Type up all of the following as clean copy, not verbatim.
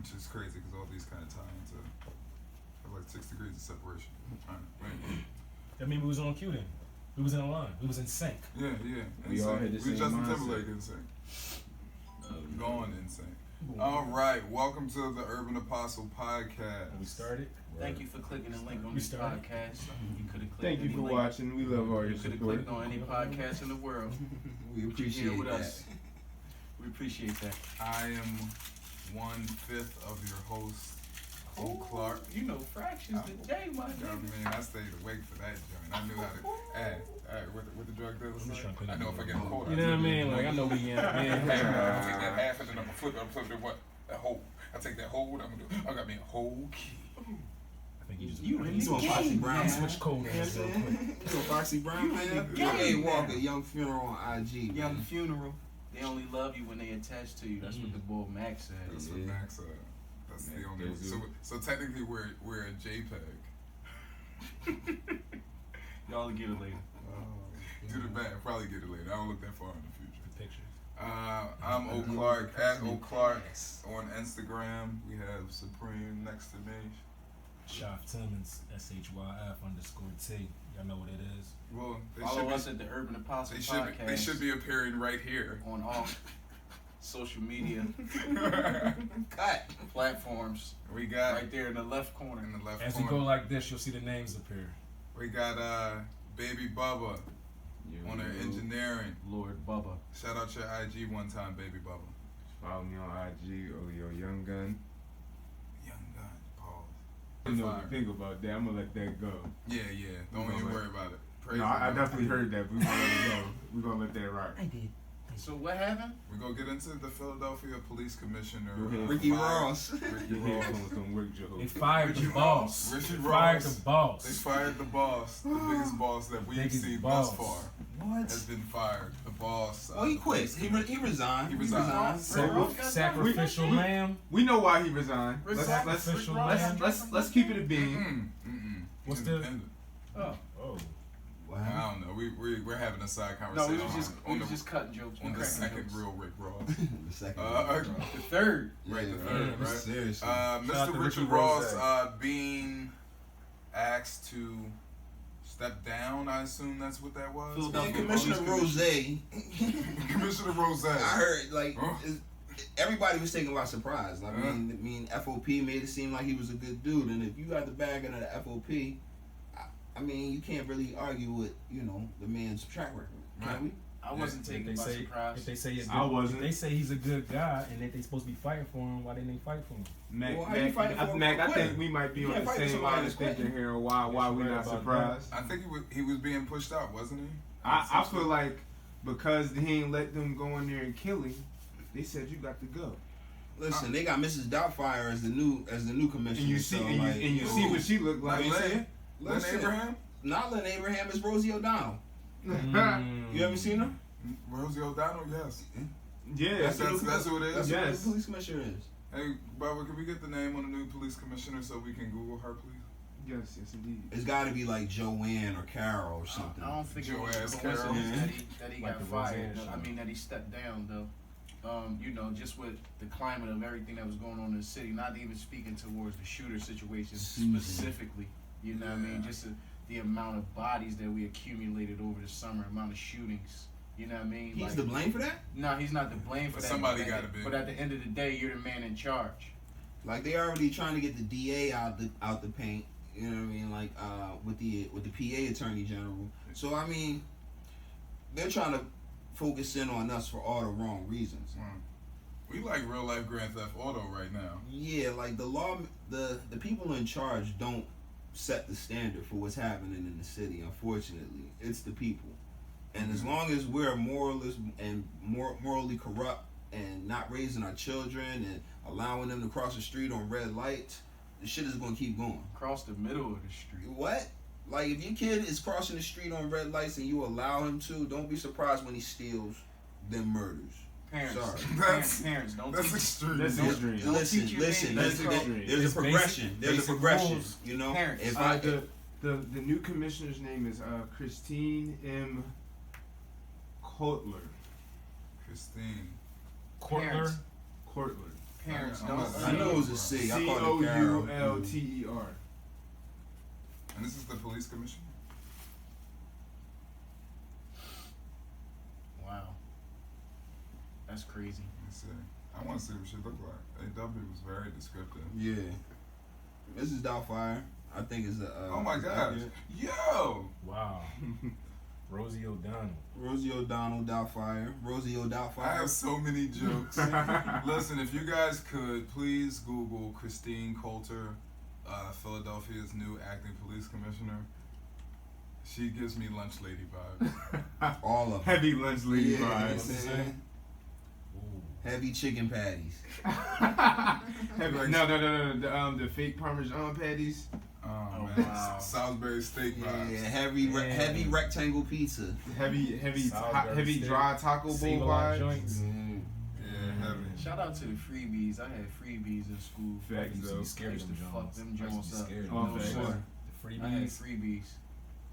which is crazy because all these kind of tie into like 6 degrees of separation. Right. That means we was on cue then. We was in a line. We was in sync. Yeah. We all had the same Justin mindset. Timberlake in sync. Going in sync. All right, welcome to the Urban Apostle Podcast. We started. Thank you for clicking the link on this podcast. You could have clicked. Thank you for watching. We love all your You could have support. clicked on any podcast in the world. We appreciate Here with that. us. We appreciate that. I am 1/5 of your host, Clark. You know fractions today, my I nigga. mean, I stayed awake for that joint. I knew how to. Hey, what the drug dealers say? trying to I know if I get a cold. You know what I mean? Like I know we in. I take that half and then I'm gonna flip it. What? That whole. I take that whole. What I'm gonna do? I got me a whole key. I think you just You doing Foxy Brown? switch code names real quick. You doing Foxy Brown, man? Hey, Walker, Young Funeral on IG. Young Funeral. They only love you when they attach to you. That's what the boy Max said. That's what Max said. That's the only. So technically, we're a JPEG. Y'all will get it later. Do the math. Probably get it later. I don't look that far in the future. Pictures. I'm O Clark at O Clark on Instagram. We have Supreme next to me. Shaf Timmons, SHYF_T. Y'all know what it is. Well, Follow us at the Urban Apostle Podcast. They should be appearing right here. On all social media Cut. platforms. We got Right there in the left corner. in the left As we corner. go like this, you'll see the names appear. We got Baby Bubba on her engineering. Lord Bubba. Shout out your IG one time, Baby Bubba. Follow me on IG, Young Gun. Young gun. Pause. You know what to think about that. I'm gonna let that go. Yeah. Don't even worry about it. Praise No, the I Lord. definitely heard that. But we're gonna let it go. We're gonna let that rock. So what happened? We're gonna get into the Philadelphia Police Commissioner Ricky Ross. Ricky Your Ross. headphones don't work, Joe. They fired the Richie boss. Ross. They Richie fired Ross. the boss. They fired the boss, the biggest boss that we've Biggest seen boss. thus far. What? Has been fired. The boss. Well, he the quit. police He commissioner. resigned. He resigned. Sacrificial lamb. We know why he resigned. Sacrificial lamb. Let's keep it a bean. What's He's the- independent. Oh. I don't know. We're having a side No, conversation. we was just cutting jokes. on the cracking second jokes. real Rick Ross. The second. The third. Right, the Yeah, third, right? Seriously. out Mr. to Richard Ricky Ross Rose. being asked to step down. I assume that's what that was. Philadelphia Man, Commissioner Rose, Commissioner Rose. I heard like Huh? everybody was taken by surprise. Like, I mean, FOP made it seem like he was a good dude, and if you got the bag of the FOP, I mean, you can't really argue with the man's track record, can we? I wasn't taken by surprise. If they say it's I wasn't. If they say he's a good guy and that they supposed to be fighting for him, why didn't they fight for him? Well, how you fighting for Mac, I quitting? think we might be You on can't the fight for same somebody line that's of thinking quitting. here. Why we Right not about surprised? I think he was being pushed out, wasn't he? I feel like because he ain't let them go in there and kill him, they said you got to go. Listen, they got Mrs. Doubtfire as the new commissioner. And you see, so, and like, you see what she looked like. Lynn Listen, Abraham? Not Lynn Abraham, it's Rosie O'Donnell. Mm. You ever seen her? Rosie O'Donnell, yes. Yeah, That's who it is? That's Yes. what the police commissioner is. Hey, Barbara, can we get the name on the new police commissioner so we can Google her, please? yes, indeed. It's got to be like Joanne or Carol or something. I don't think it was Joe-ass a coincidence Carol. that he Like got the fired. Roseanne I show. mean that he stepped down though. Just with the climate of everything that was going on in the city, not even speaking towards the shooter situation specifically. You know what I mean? Just the amount of bodies that we accumulated over the summer, amount of shootings. You know what I mean? He's to blame for that? No, he's not to blame for But that. somebody but gotta be. But at the end of the day, you're the man in charge. Like, they already trying to get the DA out the paint. You know what I mean? Like with the PA Attorney General. So I mean, they're trying to focus in on us for all the wrong reasons. We like real life Grand Theft Auto right now. Yeah, like the law, the people in charge don't set the standard for what's happening in the city. Unfortunately, it's the people. And as long as we're moralist and morally corrupt and not raising our children and allowing them to cross the street on red lights, the shit is gonna keep going. Across the middle of the street. What? Like, if your kid is crossing the street on red lights and you allow him to, don't be surprised when he steals them murders. Parents, Sorry. parents, don't That's teach. extreme. That's Don't- extreme. don't Listen, teach your listen. baby There's to a cross. there's a progression. basic- There's a basic progression. rules. You know, Parents. if I The new commissioner's name is Christine M. Kotler. Christine. Courtler. Parents. Kortler. parents I'm don't. not- I know it was a C. I called it Coulter. And this is the police commissioner. Wow, that's crazy. Let me see. I want to see what she looked like. AW was very descriptive. Yeah. Mrs. Doubtfire. I think is the. Oh my gosh. yeah. Yo! Wow. Rosie O'Donnell. Rosie O'Donnell Doubtfire. Rosie I O'Doubtfire. have so many jokes. Listen, if you guys could, please Google Christine Coulter, Philadelphia's new acting police commissioner. She gives me lunch lady vibes. All of them. Heavy lunch lady Yeah, vibes. man. Heavy chicken patties. Heavy, no. The fake Parmesan patties. Oh, Oh, man. wow. Salisbury steak Yeah, vibes. heavy rectangle pizza. Heavy Salisbury steak. dry taco bowl Save-A-Lot vibes. joints. Yeah, heavy. Shout out to the freebies. I had freebies in school. I Facts used to though. be scared I of used them to fuck Jones. them I used to Jones be up. scared of Oh, them. facts. Sure. I The had freebies. freebies.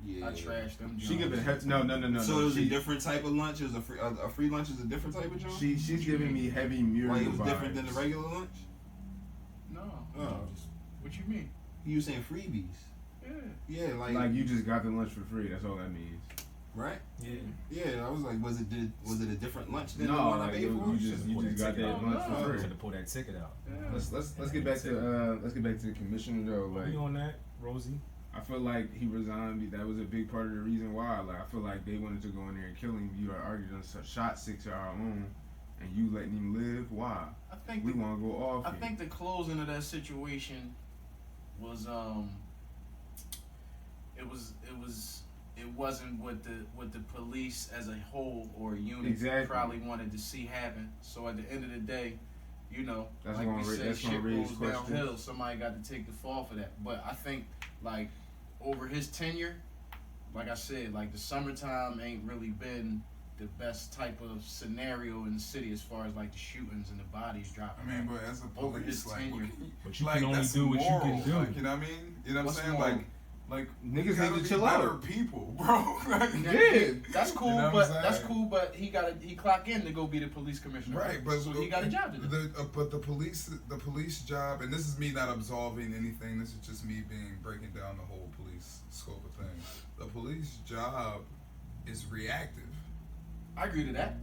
Yeah. I trashed them Jones. She giving no. So it was a different type of lunch. It was a free lunch is a different type of joint. She's giving me heavy Muriel Like it was vibes. different than the regular lunch. No. Oh, What you mean? you were saying freebies. Yeah. Yeah, Like you just got the lunch for free. That's all that means. right. Yeah. Yeah, I was like, was it a different lunch than the No, one I like paid you for? just Pull got ticket that out. lunch No. for You free. had to pull that ticket out. Yeah. Let's get back to the commissioner though. Are Like we on that, Rosie? I feel like he resigned. That was a big part of the reason why. Like I feel like they wanted to go in there and kill him. You argued on shot 6 of our own, and you letting him live. Why? I think We want to go off. I here. think the closing of that situation was it wasn't what the police as a whole or a unit Exactly. probably wanted to see happen. So at the end of the day, you know, That's like gonna we ra- said, that's gonna shit raise goes questions. downhill. Somebody got to take the fall for that. But I think like over his tenure, like I said, like the summertime ain't really been the best type of scenario in the city as far as like the shootings and the bodies dropping. I mean, but as a Over police, his like, tenure. what can you, But you like can only that's do what immoral. you can do. Like, you know what I mean? You know what I'm What's saying? moral? Like Niggas you gotta need to be chill better out. people, bro. Like, Yeah. That's cool, You know what but I'm that's saying? cool. But he clock in to go be the police commissioner, Right, but so he got a job to do. But the police job, and this is me not absolving anything. This is just me breaking down the whole police scope of things. The police job is reactive. I agree to that.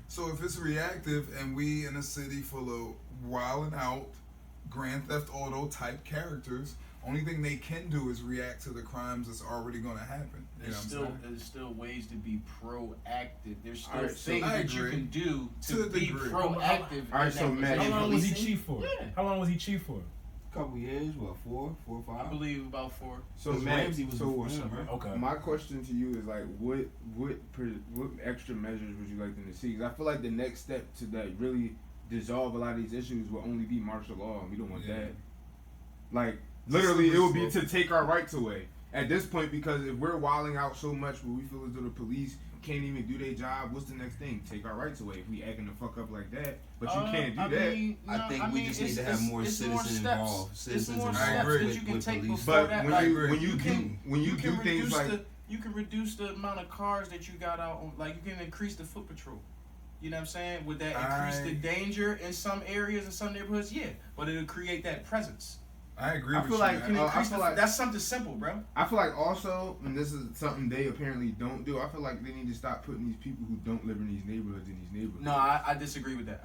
So if it's reactive, and we in a city full of wild and out, Grand Theft Auto type characters, only thing they can do is react to the crimes that's already going to happen. You know what I'm saying? There's still ways to be proactive. There's still Alright, so things I that you agree. can do To to a be degree. proactive. Alright, in so that Matt, position. How long was he Policing? chief for? Yeah. How long was he chief for? Couple years, what, four or I five? believe about 4. So Because Matt, Ramsey was so before him, right? Okay. my question to you is like, what extra measures would you like them to see? Because I feel like the next step to that really dissolve a lot of these issues will only be martial law, and we don't want Yeah. that. Like literally, it would be Slippery to take our rights away at this point. Because if we're wilding out so much, where we feel as though the police can't even do their job, what's the next thing? Take our rights away if we acting the fuck up like that. But you can't do I that. mean, I no, think we just need to have more citizens involved. Citizens It's more involved steps agree. that you can with take police. before But that. when Like, you when you you do can- when you do things like you can reduce the amount of cars that you got out on, like you can increase the foot patrol. You know what I'm saying? Would that increase the danger in some areas and some neighborhoods? Yeah, but it'll create that presence. I agree I with feel you. like- man. Can I increase feel the, like- that's something simple, bro. I feel like also, and this is something they apparently don't do, I feel like they need to stop putting these people who don't live in these neighborhoods in these neighborhoods. No, I disagree with that.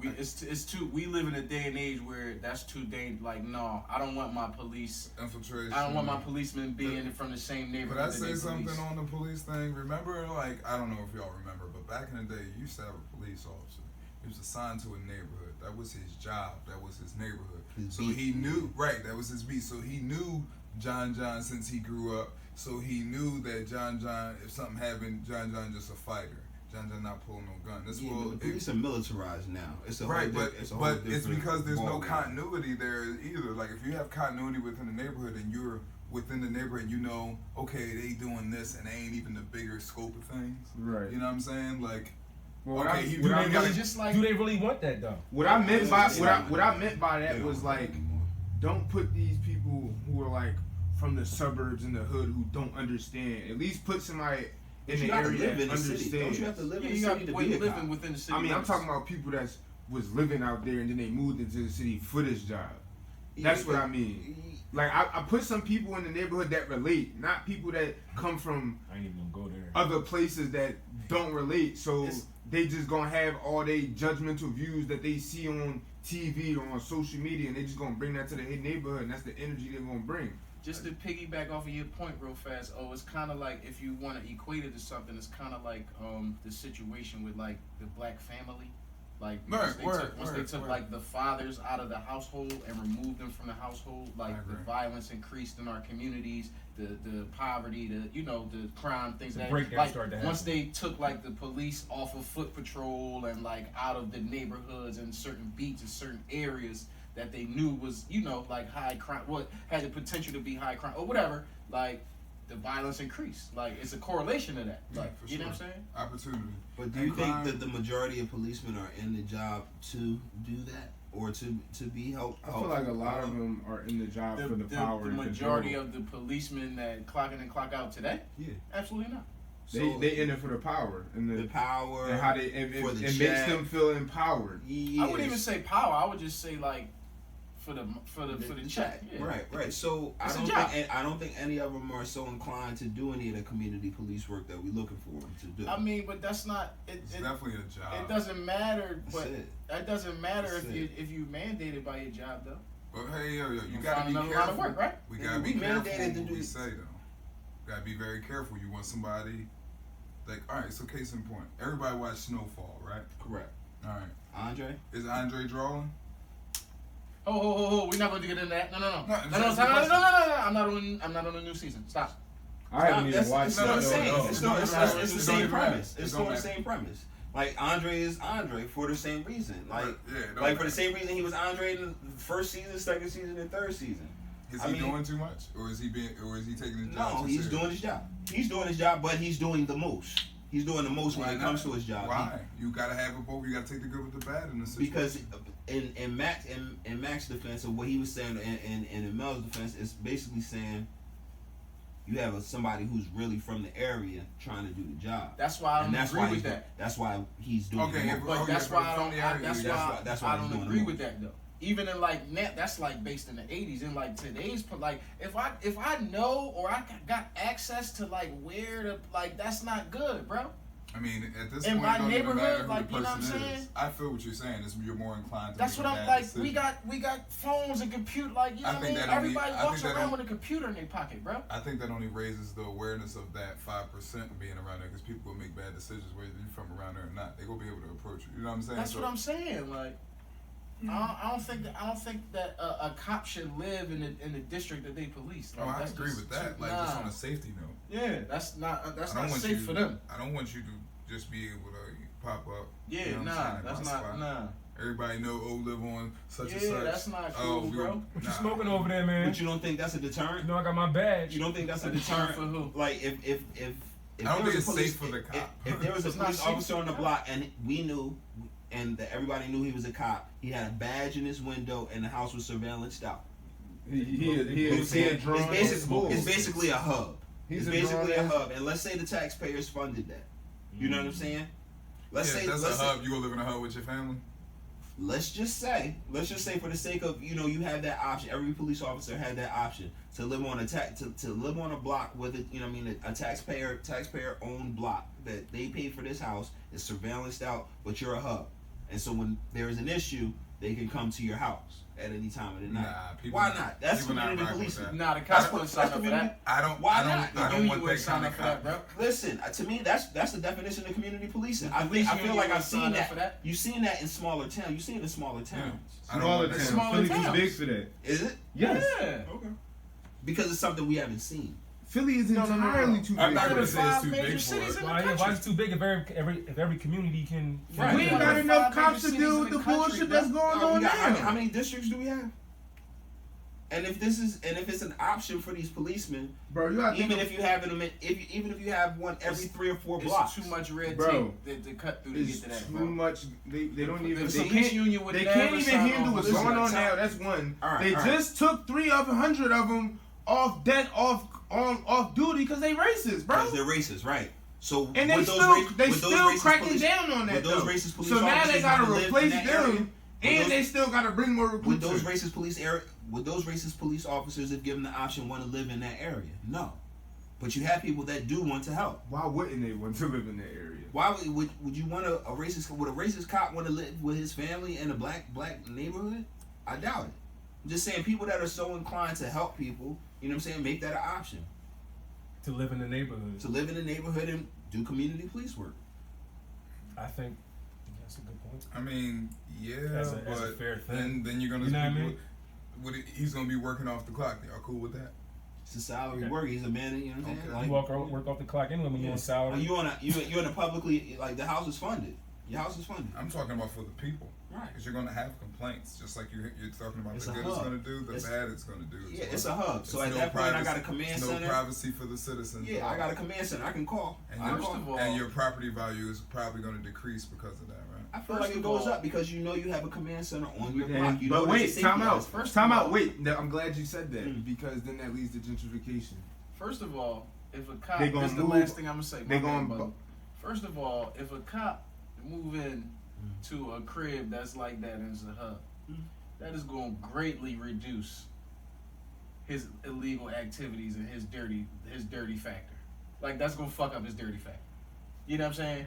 It's too. We live in a day and age where that's too dangerous. Like, no, I don't want my police. Infiltration. I don't want my policemen being from the same neighborhood. But I that say they something police. on the police thing. Remember, like, I don't know if y'all remember, but back in the day, you used to have a police officer. He was assigned to a neighborhood. That was his job. That was his neighborhood. His So beat. he knew, right, that was his beat. So he knew John since he grew up. So he knew that John, if something happened, John just a fighter. John not pulling no gun. This Yeah, will but the police are militarized now. It's a whole right, but it's a whole but it's different because there's no ballgame. continuity there either. Like if you have continuity within the neighborhood and you're within the neighborhood, you know, okay, they doing this and they ain't even the bigger scope of things. Right. You know what I'm saying? Like, Well, okay, he Do do they, they really, got just like- do they really want that though? What I meant by Yeah. what I meant by They that don't was want like, it anymore. don't put these people who are like from the suburbs in the hood who don't understand. At least put somebody in You the gotta area live that in the city. Don't you understands. have to live Yeah, in the you city got to way be a living cop? within the city. I mean, I'm limits. talking about people that's was living out there and then they moved into the city for this job. That's what I mean. Like I put some people in the neighborhood that relate, not people that come from I ain't even gonna go there. other places that don't relate. So they just gonna have all they judgmental views that they see on TV or on social media, and they just gonna bring that to the neighborhood, and that's the energy they're gonna bring. Just to piggyback off of your point real fast, it's kind of like, if you want to equate it to something, it's kind of like the situation with like the black family. Like once they took like the fathers out of the household and removed them from the household, like the violence increased in our communities, the poverty, the crime, things like that. Like once they took like the police off of foot patrol and like out of the neighborhoods and certain beats and certain areas that they knew was, like high crime, what had the potential to be high crime or whatever, like the violence increased. Like it's a correlation to that. Like you know what I'm saying? Opportunity. But do you think that the majority of policemen are in the job to do that or to be helped? I feel like a lot of them are in the job for the power. The majority of the policemen that clock in and clock out today? Yeah. Absolutely not. They in it for the power and the power and how it makes them feel empowered. Yes. I wouldn't even say power. I would just say like for the check. Yeah. Right. So I don't think any of them are so inclined to do any of the community police work that we're looking for them to do. I mean, but that's not. It's definitely a job. It doesn't matter. That doesn't matter if you mandated by your job though. But hey, you gotta be careful. Work, right? We gotta be careful what we say though. Gotta be very careful. You want somebody like, all right. So case in point, everybody watched Snowfall, right? Correct. All right. Andre? Is Andre drawing? Oh, we're not going to get into that. No. I'm not on the new season. Stop. I haven't even watched it. It's the same premise. It's still the same premise. Like Andre is Andre for the same reason. Like for the same reason he was Andre in the first season, second season, and third season. Is he doing too much, or is he taking his job? No, he's doing his job. He's doing his job, but he's doing the most. He's doing the most when it comes to his job. Why? You gotta have it both. You gotta take the good with the bad in the situation. Because in Mac's defense, of what he was saying, and in Mel's defense, is basically saying you have somebody who's really from the area trying to do the job. That's why I don't agree with that. That's why he's doing. That's why I don't agree with that though. Even in like that's like based in the 80s. In like today's, like if I know or I got access to like where to like, that's not good, bro. I mean, at this in point, my it don't neighborhood, even matter who like the you know what I'm person saying. is. I feel what you're saying. You're more inclined to. That's make what a I'm bad like. decision. We got phones and computer. Like you know what I mean. Everybody walks around with a computer in their pocket, bro. I think that only raises the awareness of that 5% of being around there, because people will make bad decisions whether you're from around there or not. They gonna be able to approach you. You know what I'm saying? That's what I'm saying. Like. I don't think that a cop should live in the district that they police. Like, I agree with that. Just on a safety note. Yeah, that's not safe for them. I don't want you to just be able to pop up. Yeah, you know that's not. Everybody know live on such and such. Yeah, that's not cool, bro. What you smoking over there, man? But you don't think that's a deterrent? You know I got my badge. You don't think that's a deterrent for who? Like if I don't think it's safe for the cop. If there was a police officer on the block and we knew. And that everybody knew he was a cop. He had a badge in his window, and the house was surveillanced out. It's basically a hub. It's basically a hub. And let's say the taxpayers funded that. You know what I'm saying? Let's say that's a hub. You gonna live in a hub with your family? Let's just say for the sake of, you have that option. Every police officer had that option to live on to live on a block with a taxpayer owned block that they paid for this house. Is surveillanced out, but you're a hub. And so when there is an issue, they can come to your house at any time of the night. Why not? That's community policing. Nah, the cops wouldn't sign up for that. I don't want that kind of cop, bro. Listen, to me, that's the definition of community policing. I feel like I've seen that. You've seen that in smaller towns. You've seen it in smaller towns. Smaller towns. Philly's too big for that. Is it? Yes. Yeah. Okay. Because it's something we haven't seen. Philly is entirely too big. I'm not gonna say it's too big for it. Why is it too big if every community can? Right. We ain't got enough cops to deal with the bullshit that's going on now. How many districts do we have? And if it's an option for these policemen, bro, even if you have one every 3 or 4 blocks, it's too much red tape to cut through to get to that. Too much. They don't even. They can't even handle what's going on now. That's one. They just took 300 of them off duty because they racist, bro. Because they're racist, right? So And they would those still race- they would those still racist cracking police- down on that would those though. racist police So now they officers gotta wanna live in replace that area? them, and they still gotta bring more Would recruits. those in. racist police officers, if given the option, want to live in that area? No. But you have people that do want to help. Why wouldn't they want to live in that area? Why would you want a racist? Would a racist cop want to live with his family in a black neighborhood? I doubt it. I'm just saying, people that are so inclined to help people, you know what I'm saying, make that an option. To live in the neighborhood. To live in the neighborhood and do community police work. I think that's a good point. I mean, yeah, As a but fair thing. then you're gonna. You know what I mean? He's gonna be working off the clock. Y'all cool with that? It's a salary Okay. work. He's a man. You know what I'm saying? Okay. You work off the clock anyway when you're on salary. You in a publicly, like, the house is funded. Your house is funded. I'm talking about for the people. Right. Because you're gonna have complaints, just like you're talking about It's the a good it's hub. gonna do, the It's- bad it's gonna do. Yeah, So it's a hub. So it's at that point, I got a privacy- command it's center. no privacy for the citizens. Yeah, I got a command center. I can call. And, I your, can First of call. all- and your property value is probably gonna decrease because of that, right? I feel First like it of goes all- up because you know you have a command center on your block. You But know wait, there's a time safety out. aspect. First Time of out. all- Wait, I'm glad you said that because then that leads to gentrification. First of all, if a cop, They this gonna is the move- last thing I'm gonna say. they my bad, gonna- brother. First of all, if a cop move in to a crib that's like that and it's a hub, that is going to greatly reduce his illegal activities and his dirty factor. Like, that's gonna fuck up his dirty factor. You know what I'm saying?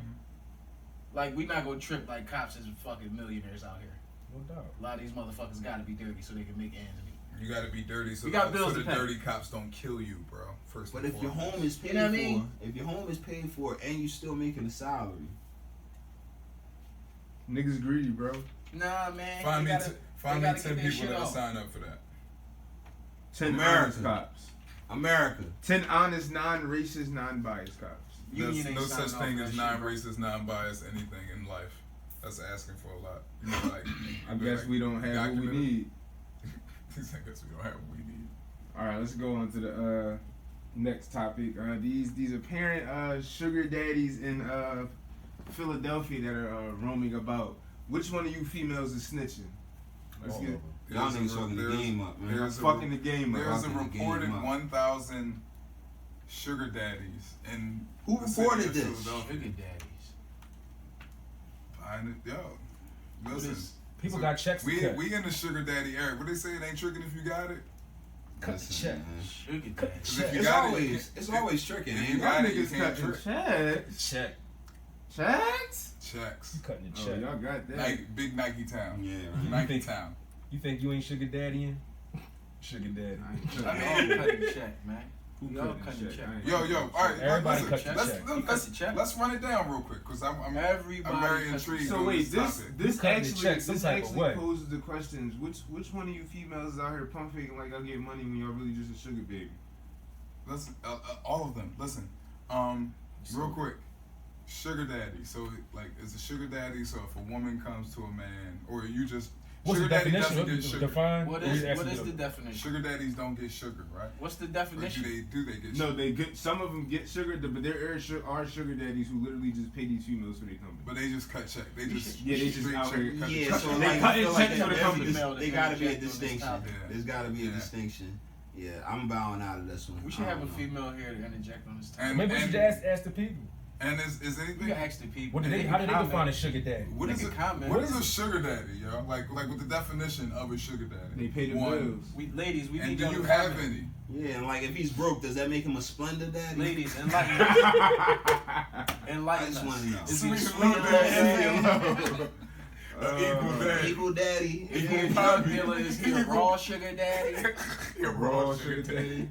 Like, we not gonna trip like cops is fucking millionaires out here. No doubt. A lot of these motherfuckers gotta be dirty so they can make ends meet. You gotta be dirty so, We got bills so the to pay. dirty cops don't kill you, bro. First But and if your foremost. home is paid You know what I for, mean? if your home is paid for and you still making a salary, Niggas greedy, bro. Nah, man. Find they me, gotta- find they me gotta 10 get their people shit that'll off. sign up for that. 10 America. honest cops. America. 10 honest, non-racist, non-biased cops. There's Union ain't no signing such off thing for as that shit, non-racist, non-biased anything in life. That's asking for a lot. You know, like, I guess we don't have what we documented. need. I guess we don't have what we need. All right, let's go on to the next topic. These apparent sugar daddies in Philadelphia that are roaming about. Which one of you females is snitching? Let's get Y'all There's a- niggas fucking the there's- game up, man. there's a- fucking the game up. There's a Fucking the reported game up. 1,000 sugar daddies in Who the city reported of this? Philadelphia. Sugar daddies. Find it, yo. What Listen, is- People so got checks to cut. we in the sugar daddy era. What they say? It ain't tricking if you got it. Cut the Listen, check. man. Sugar Cut daddies. Because if you It's got always it, it's always tricking, if man. you Y'all got it, you niggas can't cutting trick. checks. Check. Checks? Checks. You cutting the Oh, check. y'all got that. Nike, big Nike town. Yeah, You right. Nike think- town. You think you ain't sugar daddying? Sugar daddy. I ain't We cutting all cutting the check, man. Who We all cutting cutting the check? check. I ain't Yo, cutting all right. Everybody listen, cut your let's, check. let's, Cut the check. let's run it down real quick because I'm Everybody very cuts the intrigued. So on wait, this topic. this cutting the actually check some this type of actually way. poses the questions. Which one of you females is out here pump faking like I get money when y'all really just a sugar baby? Listen, all of them. Listen, real quick, sugar daddy. So like, it's a sugar daddy. So if a woman comes to a man, or you just What's sugar the daddy definition? doesn't get sugar. Define. What Or is you actually what is do the it? definition? Sugar daddies don't get sugar, right? What's the Or definition? do they get No, sugar? they get some of them get sugar, but there are sugar daddies who literally just pay these females for their company. But they just cut check. They just Yeah, they just straight out check, here- cut the Yeah, check. so They like, cut I feel it like check for the there's- company. They gotta be a Interject on this distinction. topic. Yeah. There's gotta be a Yeah. distinction. Yeah, I'm bowing out of this one. We should I have a don't know. female here to interject on this topic. And- Maybe we should ask the people. And is We anything? can ask the people. What do they? How do they define a sugar daddy? What is They it? can comment. What is a sugar daddy, yo? Like with the definition of a sugar daddy. They pay the One, bills. We ladies, we And need do y'all you to have comment. any? Yeah, and like if he's broke, does that make him a splendor daddy? Ladies, enlighten us. I Enlighten just us. wanna know. Is he a Sweet sweet little daddy. Equal daddy. Equal daddy. Is he a Yeah. drug dealer? Is he a raw sugar daddy? You're Raw sugar daddy.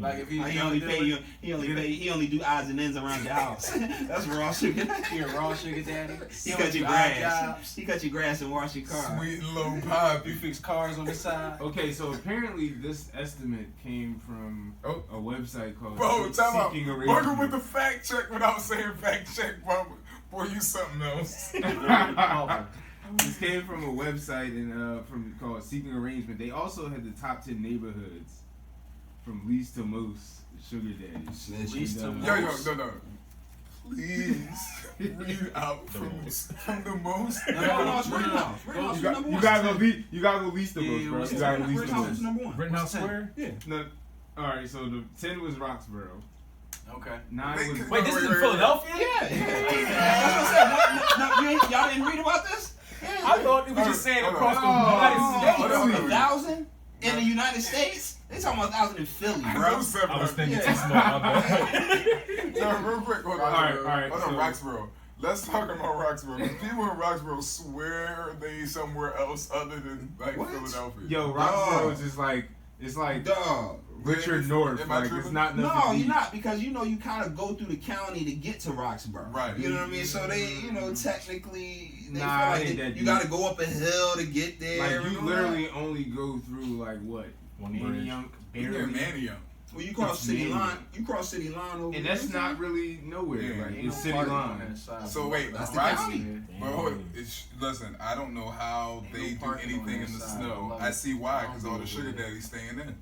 Like if he's He a only drug pay dealer, you. He only do odds and ends around your house. That's raw sugar. he a raw sugar daddy. He only cut do your odd grass. jobs. He cut your grass and wash your car. Sweet little You poppy. fix cars on the side. Okay, so apparently this estimate came from Oh. a website called Bro, time out. Seeking Bugger Arrangement. with the fact check without saying fact check, bro. Boy, you something else. This came from a website called Seeking Arrangement. They also had the top 10 neighborhoods from least to most sugar daddies. Least to And, Yo, no. Please read out from the most. No, it's Rittenhouse. No, Rittenhouse You was got, number you one. gotta go least to Yeah, most, bro. what's You gotta go least to Rittenhouse most. was number one. Rittenhouse What's 10? Square. Yeah. No, all right. So the 10 was Roxborough. Okay. 9 was. Wait, this is in Philadelphia? Yeah. That's what I said. Y'all didn't read about this? I thought it was just saying across the United States. 1,000 in the United States? They talking about 1,000 in Philly, bro. I was thinking too Yeah. small. My bad. No, real quick, hold on. All right, Hold on, so- Roxborough. Let's talk about Roxborough. People in Roxborough swear they somewhere else other than like What? Philadelphia. Yo, Roxborough is just like it's like Dog. Richard North. Am I Like it's tripping? not nothing. No, deep. you're not, because you kind of go through the county to get to Roxborough. Right. You know what I mean? So they, technically, they Nah, feel it like ain't that you deep. got to go up a hill to get there. Like and you all literally only go through like what? One bridge. Manayunk, Yeah, barely. Manio. that. Well, you cross It's city Manayunk. line. You cross city line over And there. that's not really nowhere. Yeah, like Ain't it's no city parking on line. that side, So bro. wait, That's the Roxborough. county. But hold on, listen, I don't know how Ain't they no do parking on anything that in the side. snow. I love I it. see why, because all the Don't sugar do it. daddies staying in.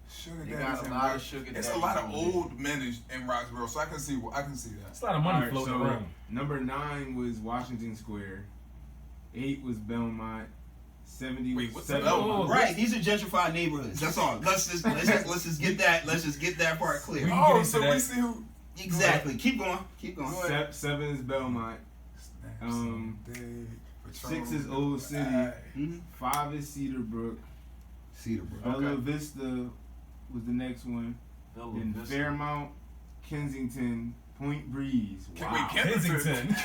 Sugar They daddies got a in lot of Rox- sugar It's a daddies lot of over there. old men in Roxborough, so I can see that. It's a lot of money Alright, floating so around. number 9 was Washington Square. 8 was Belmont. 70 Wait, was what's 7. Belmont? Right, these are gentrified neighborhoods. That's all. Let's just get that. Let's just get that part clear. We can Oh, get into so we that. see who. Exactly. Keep going. Keep going. 7 is Belmont. 6 is Old City. Mhm. 5 is Cedarbrook. Cedarbrook. Bella Vista was the next one. Then Fairmount, Kensington, Point Breeze. Wait, Wow. Kensington.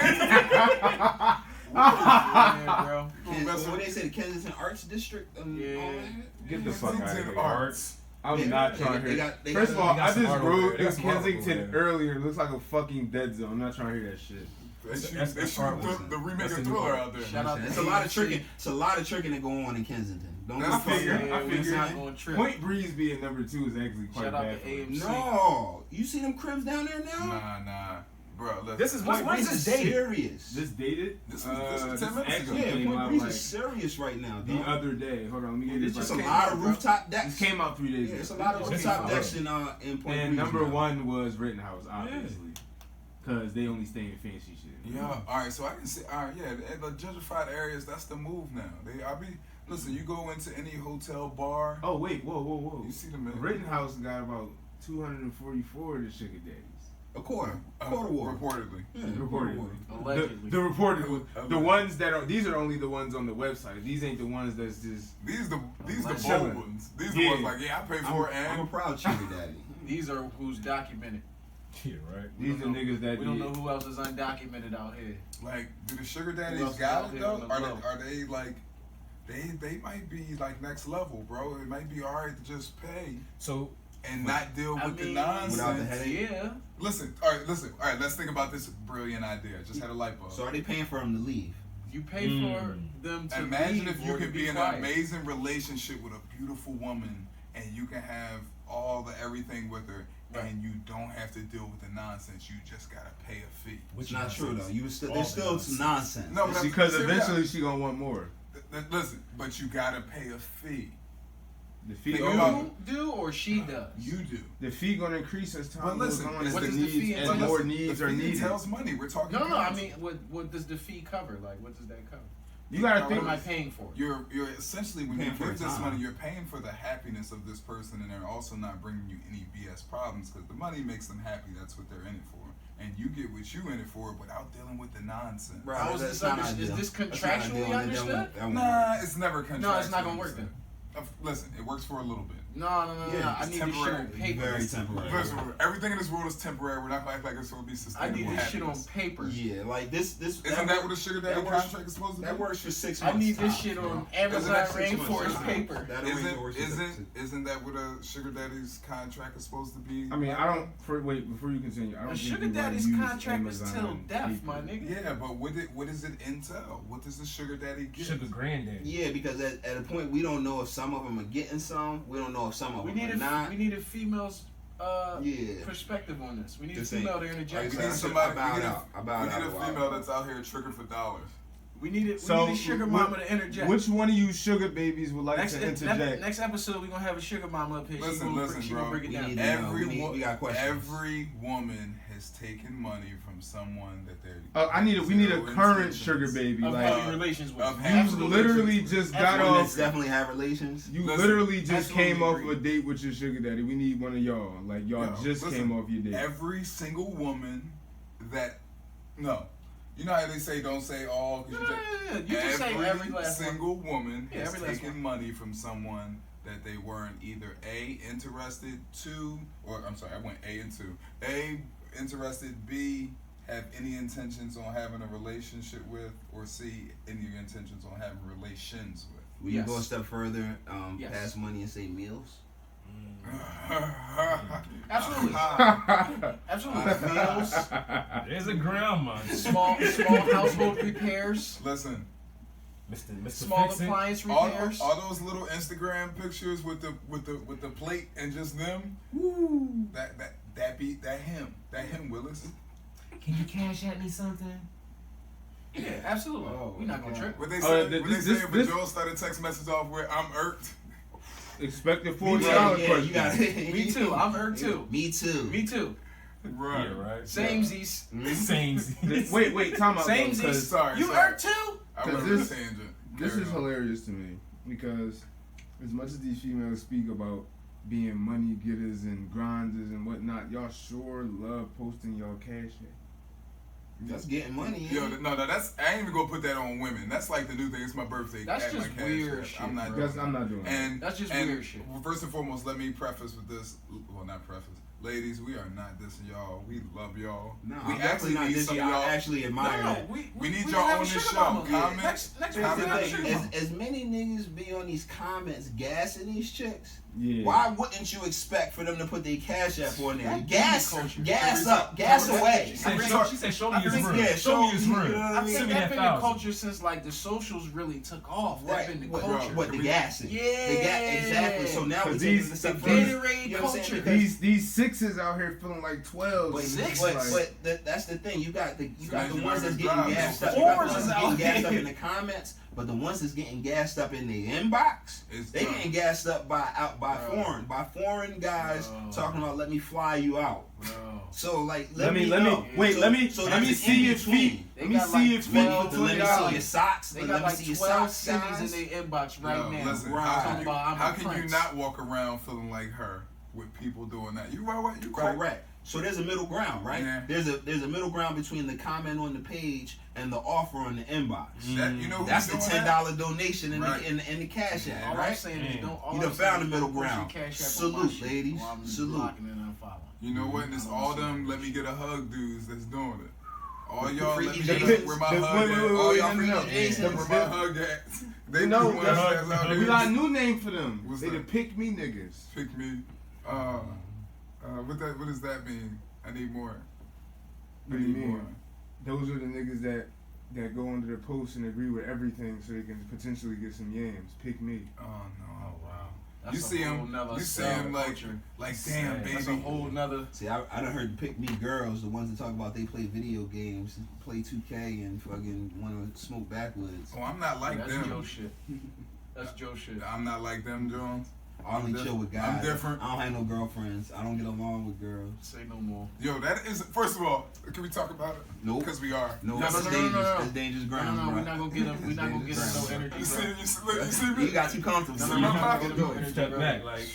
Yeah, bro. What they say, the Kensington Arts District? Yeah. All that? Get the fuck out of Kensington here. Arts. I'm Yeah, not they- trying to they hear. got- they First got- of all, they I got some just art over rode there. in That's art over Kensington there. earlier. It looks like a fucking dead zone. I'm not trying to hear that shit. They shoot That's the remake That's of the new Thriller art. out there. Shout out to It's a lot of AMC. tricking. It's a lot of tricking that go on in Kensington. Don't That's get figure. fucked Yeah, I we figured- not going trip. Point Breeze being number 2 is actually quite Shout out bad. to for it. AMC. No, you see them cribs down there now? Nah, bro. Listen. This is Point what is Breeze this is date? serious. This dated? This was 10 minutes actually ago. Yeah, came Point out Breeze like is serious right now, the dog. other day. Hold on, let me Yeah, get this this. There's just a right. lot of rooftop This decks. came out 3 days Yeah, ago. it's a lot of This rooftop came out. decks in Point And Breeze. number now. 1 was Rittenhouse, obviously, because they only stay in fancy shit. Yeah, all right. So I can see. All right, yeah. The gentrified areas. That's the move now. Listen. You go into any hotel bar. Oh wait, whoa! You see them. in- Rittenhouse got about 244 of the sugar daddies. A quarter war. Reportedly. Yeah, Reportedly. Allegedly. The reported, the Allegedly. ones that are, these are only the ones on the website. These ain't the ones that's just. These the bold Chilling. ones. These Yeah. the ones like, yeah, I pay for it, I'm a and proud sugar daddy. These are who's documented. Yeah, right. These are don't know- niggas that We don't know who else is undocumented out here. like, do the sugar Who daddies else got out it here on though? the Are globe? they like, they might be like next level, bro. It might be alright to just pay So and not deal I with the mean, nonsense. Without the headache. Yeah. Listen, all right. Let's think about this brilliant idea. Just had a light bulb. So are they paying for him to leave? You pay for them to Imagine leave if you or to could be in quiet. an amazing relationship with a beautiful woman and you can have all the everything with her and you don't have to deal with the nonsense. You just gotta pay a fee. It's not true though. All There's still nonsense. some nonsense. No, but Because see, eventually she gonna want more. Listen, but you gotta pay a fee. The fee, Think about You do or she does? You do. the fee gonna increase as time But listen, goes on. As what the does the needs fee and entail? more The needs are fee needed. entails money. We're talking. No, I content. mean, what does the fee cover? Like, what does that cover? You gotta What think. am I paying for? You're essentially when you Paying for give your this time. money, you're paying for the happiness of this person, and they're also not bringing you any BS problems because the money makes them happy. That's what they're in it for, and you get what you in it for without dealing with the nonsense. Bro, How is that's this not is ideal. this That's not contractually ideal, and that understood? won't- that won't Nah, work. it's never contractual. No, it's not gonna work then. Listen, it works for a little bit. No. Yeah, I it's need this shit on temporary. paper. Very temporary. Listen, everything in this world is temporary. We're not gonna act like it's gonna be I sustainable. need this shit on happiness. paper. Yeah, like this. Isn't that what a sugar daddy that works- contract is supposed to be? That works for 6 I months. need this tops, shit bro. on Isn't Amazon that 6 months Rainforest tops? paper. That arrangement works for Isn't that what a sugar daddy's contract is supposed to be? I mean, I don't. Wait, before you continue, I don't A think sugar you wanna daddy's use contract is till Amazon death, paper. my nigga. Yeah, but what does it entail? What does the sugar daddy get? Sugar granddaddy. Yeah, because at a point we don't know if some of them are getting some. We don't know if some of We them need are not. we need a female's Yeah. perspective on this. We need Just a female saying. to We interject. need I somebody. bowed We need out. I bowed out a a while female ago. that's out here tricking for dollars. We need So, a sugar wh- mama to interject. Which one of you sugar babies would like next, to interject? next episode, we're gonna have a sugar mama up here. Listen, she gonna break it We down. need to know. We got questions. Every woman has is taking money from someone that they're. We need a zero current intentions sugar baby. Of Like having relations with. of you having literally just got Women off. definitely have relations. You Listen, literally just absolutely came off agree. of a date with your sugar daddy. We need one of y'all. Like y'all Yo, just listen, came off your date. Every single woman that, no, you know how they say don't say all. 'Cause You can say every last one. single woman Yeah, has every last taken one. money from someone that they weren't either A, interested, or I'm sorry, I went A and two. A, interested, B, have any intentions on having a relationship with, or C, any intentions on having relations with. Will you Yes. go a step further, Yes. past money and say meals? Absolutely. Absolutely. Meals, There's a grandma. small household repairs, Listen, Mr. small Fix It. appliance all repairs. those little Instagram pictures with the plate and just them. That him Willis. Can you cash at me something? Yeah, absolutely. Oh, We're not gonna okay. trip. What they Oh, say? this- What they this- say? If a this- Joel started a text message off where I'm irked. Expect a Yeah, $40 you question. got Me too. I'm hurt too. Me too. Me too. Right. Yeah, right. Samesies. Same. Wait, time out. though, Samesies. 'cause Sorry. You sorry. hurt too? I Cause went on a tangent. This Carry is on. hilarious to me because as much as these females speak about being money getters and grinders and whatnot, y'all sure love posting y'all cash app. That's getting money. Yo, ain't it? no, that's I ain't even gonna put that on women. That's like the new thing. It's my birthday. That's at my just cash weird app. shit, I'm not bro. doing That's, I'm not doing that. And That's just and weird shit. First and foremost, let me preface with this. Well, not preface. Ladies, we are not dissing y'all. We love y'all. No, we I'm actually definitely not need this some year. of I y'all. actually admire No, that. We need gonna y'all have on a this sugar show. mama. Comment. Next Here's week, Comment we're the gonna have a thing, sugar mama. as many niggas be on these comments gassing these chicks, Yeah. why wouldn't you expect for them to put their cash app on there? That Gas, culture. gas up, gas away. She said, show me I his think- room. yeah, show me his show- room. you know what I I mean? think Send me that's that been the 1,000. culture since like the socials really took off. That's been the What, culture. what the gassing? Yeah. Exactly. So now we 'Cause taking these- it a step these- further. Gatorade You know what I'm saying? culture. Because- These sixes out here feeling like 12s. But, and Six? it's like- that's the thing. You got the So now you ones that's learn getting to gassed drive. up. You got the Fours ones is that's getting out gassed up here. in the comments, but the ones that's getting gassed up in the inbox, It's they done. getting gassed up by Bro. foreign guys Bro. talking about let me fly you out. Bro. So like Let me know. wait. So- let me so let me there's see an your in-between. feet. They Let me got see like your feet 12 for Let me see your $20. socks. They Let got me like see your 12 socks, cities guys. in their inbox right Yo, now. listen, Right. how Talking can, about I'm how a can you prince. not walk around feeling like her with people doing that? You right? You Correct. So there's a middle ground, right? Yeah. There's a middle ground between the comment on the page and the offer on the inbox. That, you know who's That's the doing $10 donation in Right. the in the cash app, All I'm right? saying is don't. All You I'm done saying found is the middle don't post your ground. Cash App on Salute, my shit, ladies. or I'm Salute. blocking and unfollowing. You know what? And it's all them let me get a hug dudes that's doing it. All y'all let me Freaky get a Jasons. where my Wait, hug wait, at. wait, All wait, y'all no, no, freaky no. Jasons where my hug at. They No, the ones that's- that's out we here. got a new name for them. What's They that? the pick me niggas. Pick me. What does that mean? I need more. What do you mean? Those are the niggas that go under the post and agree with everything so they can potentially get some yams. Pick me. Oh no! Oh wow. You see him? You see him like damn That's a baby. whole nother. See, I done heard pick me girls, the ones that talk about they play video games, play 2K, and fucking want to smoke backwoods. Oh, I'm not like That's them. Joe shit. That's Joe shit. I'm not like them, Jones. I only chill with guys. I'm different. I don't have no girlfriends. I don't get along with girls. Say no more. Yo, that is. First of all, can we talk about it? Nope. Because we are. No, No, that's no, no, dangerous. no, no. That's dangerous No, ground. no, bro. we're not gonna get him. We're not gonna get him no energy. You see? bro. You see me? You got too comfortable. No, See no, my you're not pocket? gonna get no energy, Step bro. back, like.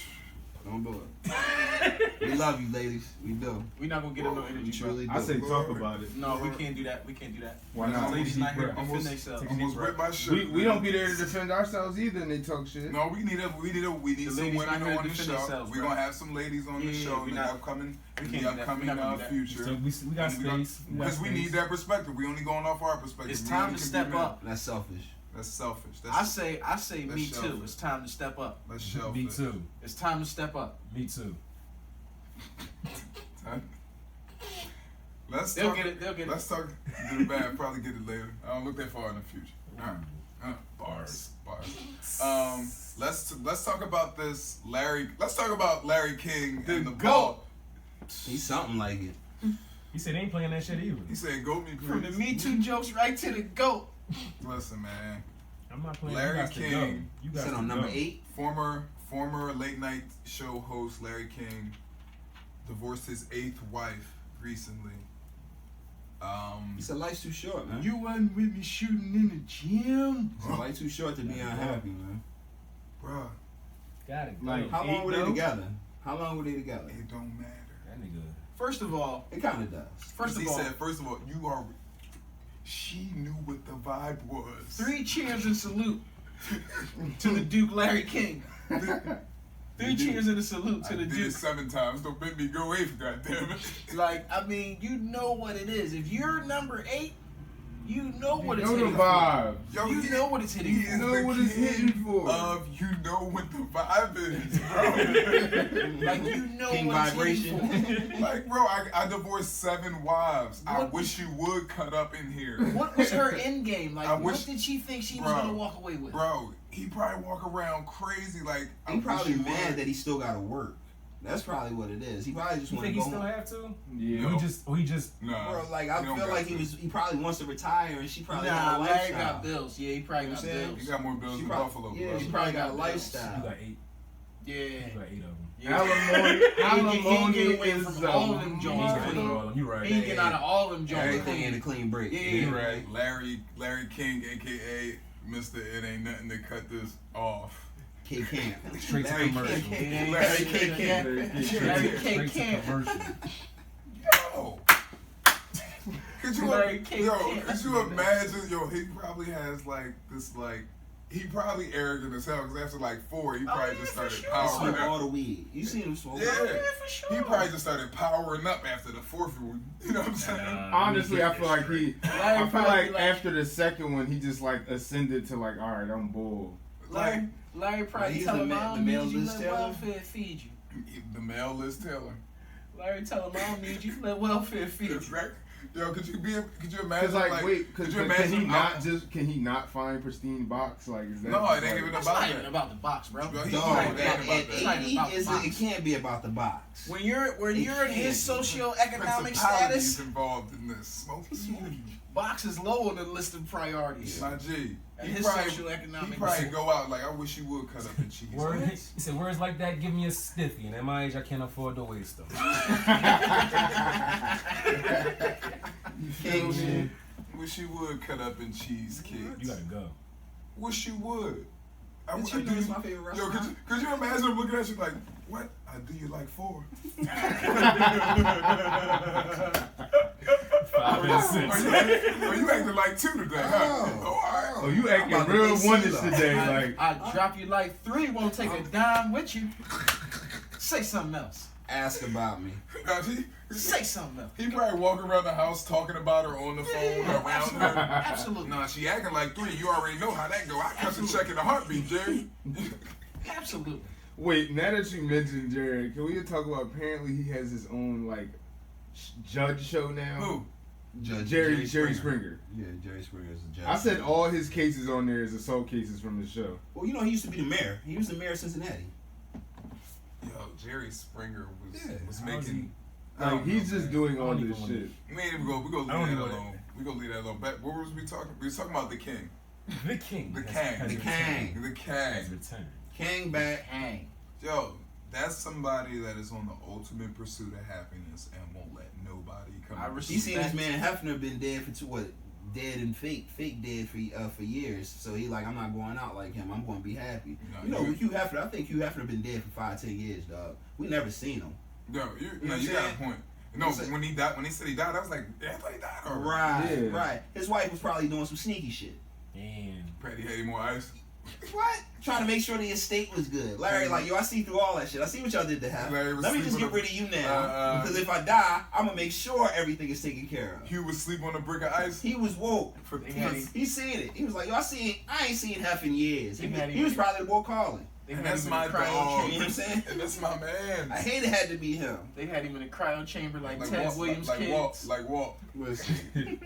Don't do it. We love you, ladies. We do. We're not gonna get him no We energy, bro. truly do. I say talk about it. No, we can't do that. We can't do that. Why not? Ladies not here to Almost- defend themselves. Almost ripped my shirt. We don't be there to defend ourselves either, and they talk shit. No, we need The some ladies women not here to on the defend show. themselves, We're bro. gonna have some ladies on the Yeah, show we in the not- upcoming, we in can't the do that. upcoming We're not gonna do that. future. So we got And space. Because we need that perspective. We only going off our perspective. It's We time only to can step be men. up. That's selfish. That's selfish. I say That's me too. selfish. It's time to step up. That's selfish. Me too. It's time to step up. Me too. Let's They'll talk. get it. They'll get it. Let's talk. Do the bad. Probably get it later. I don't look that far in the future. Bars. Let's talk about this Larry. Let's talk about Larry King and the ball. He's something like it. He said they ain't playing that shit either. He said, "Go me, please." From the Me Too jokes right to the GOAT. Listen, man. I'm not playing. Larry you got to King. go. You got Sit to on number go. 8. Former late night show host Larry King divorced his 8th wife recently. He said life's too short, man. You wasn't with me shooting in the gym. He said life's too short to be unhappy, man. Bruh, Got it. Like, How long were they though? together? How long were they together? it don't matter. That nigga. First of all, It kind of does. first of he all, said, first of all, you are. She knew what the vibe was. 3 cheers and salute to the Duke Larry King. 3 cheers and a salute to I the did Duke. it 7 times. Don't make me go 8, goddammit. Like, I mean, you know what it is. If you're number 8, you know what it's know the hitting vibe. Yo, You know what it's hitting he for. is know the what it's king hitting for. you know what the vibe is, bro. Like, you know King what vibration. it's hitting for. Like, bro, I divorced 7 wives. I What- wish you would cut up in here. What was her end game? Like, I wish- what did she think she was Bro, gonna walk away with? Bro, he probably walk around crazy like. I He wish probably you mad would. that he still got to work. That's probably what it is. He probably just You want to think go he still home. have to? Yeah. Or he just. Nah, Bro, like I he don't feel got like to. he probably wants to retire, and she probably Nah, got a Larry lifestyle. got bills. Yeah, he probably You know got what I'm saying? bills. He got more bills She than prob- Buffalo, yeah, bro. she probably got a Bills. You lifestyle. got 8. Yeah. You got 8 of them. Yeah. Alimony, He alimony ain't get away is from all of them You joints. ain't getting all of them. You right. He ain't getting out of all of them joints. Everything ain't a clean break. Yeah. He right. Larry King, aka Mr. It Ain't Nothing to Cut This Off. K Camp. Straight to Larry commercial. King. Larry K Camp. Larry K. Straight to Camp. commercial. Yo. Could you, Larry King yo, Camp. could you imagine? Yo, he probably has like this, like he probably arrogant as hell because after like 4, he probably yeah, just for started sure. He powering smoke up. all the weed. You seen him smoke? Yeah, for sure. he probably just started powering up after the 4th one. You know what I'm saying? Honestly, I feel like Larry I feel probably like like- after the second one, he just like ascended to like, all right, I'm bull. Larry probably He's tell the him, ma- I the don't male need you, Liz let Taylor. welfare feed you. The male Liz Taylor. Larry tell him, I don't need you, let welfare feed you. Right? Yo, could you Cause imagine? like, wait, could cause you can he imagine? not can he not find pristine box? Like, is that? No, just it ain't like- even It's about not that. even about the box, bro. Bro, he- Dog, Right, at right, about 80, that. it can't be about the box. When you're in his can't. socioeconomic Principalities status, involved in this. Smoking. box is low on the list of priorities. My G. And He his probably, socioeconomic he probably go out like, I wish you would cut up the cheese. Word, he said, words like that give me a stiffy, and at my age, I can't afford to waste them. King shit. Wish you would cut up and cheese, kids. You gotta go. Wish you would. Did you know it's my favorite Yo, restaurant? could you imagine him looking at you like, what? I do you like 4? 5 and 6. Or you acting like 2 today, huh? Oh. Alright. Oh, you I'm acting about to real be oneness CeeLo. today, like. I drop you like 3, won't take a dime with you. Say something else. Ask about me. Now, Say something else. he probably walk around the house talking about her on the phone around her. Absolutely. Nah, she acting like 3. You already know how that go. I cut the check in a heartbeat, Jerry. Absolutely. Wait, now that you mentioned Jared, can we talk about? Apparently, he has his own like judge show now. Who? Jerry Springer. Yeah, Jerry Springer is a judge. I said all his cases on there is assault cases from the show. Well, you know, he used to be the mayor. He was the mayor of Cincinnati. Yo, Jerry Springer Yeah. was How is making. Like he's just doing all I don't this even shit. We ain't even go. We gonna I don't leave that even alone. We gonna leave that alone. But what was we talking? We was talking about the king. The king. The has- king. has The returned. king. The Has king. returned. King back. Hang. Yo, that's somebody that is on the ultimate pursuit of happiness and won't let nobody come. I in. respect- You seen this man Hefner been dead for dead and fake dead for years. So he like, I'm not going out like him. I'm going to be happy. No, You know, you- Hugh Hefner. I think Hugh Hefner been dead for 5-10 years, dog. We never seen him. No, know you what I'm got a saying? point. No, It's like- when he died, when he said he died, I was like, I thought he died already. Right, Yeah. right. His wife was probably doing some sneaky shit. Damn. Patty had him more ice. What? Trying to make sure the estate was good. Larry, like, yo, I see through all that shit. I see what y'all did to Hef. Larry was Let me just sleeping get on rid of you now. Because if I die, I'm going to make sure everything is taken care of. Hugh was sleep on a brick of ice. He was woke. For They had peace. He seen it. He was like, yo, I ain't seen Hef in years. They had He was him- probably the boy calling. They And had that's him my in a cryo dog. You know what I'm saying? And that's my man. I hate it had to be him. They had him in a cryo chamber like Like Ted Walt, Williams' like kids. Walt, like Walt, Listen,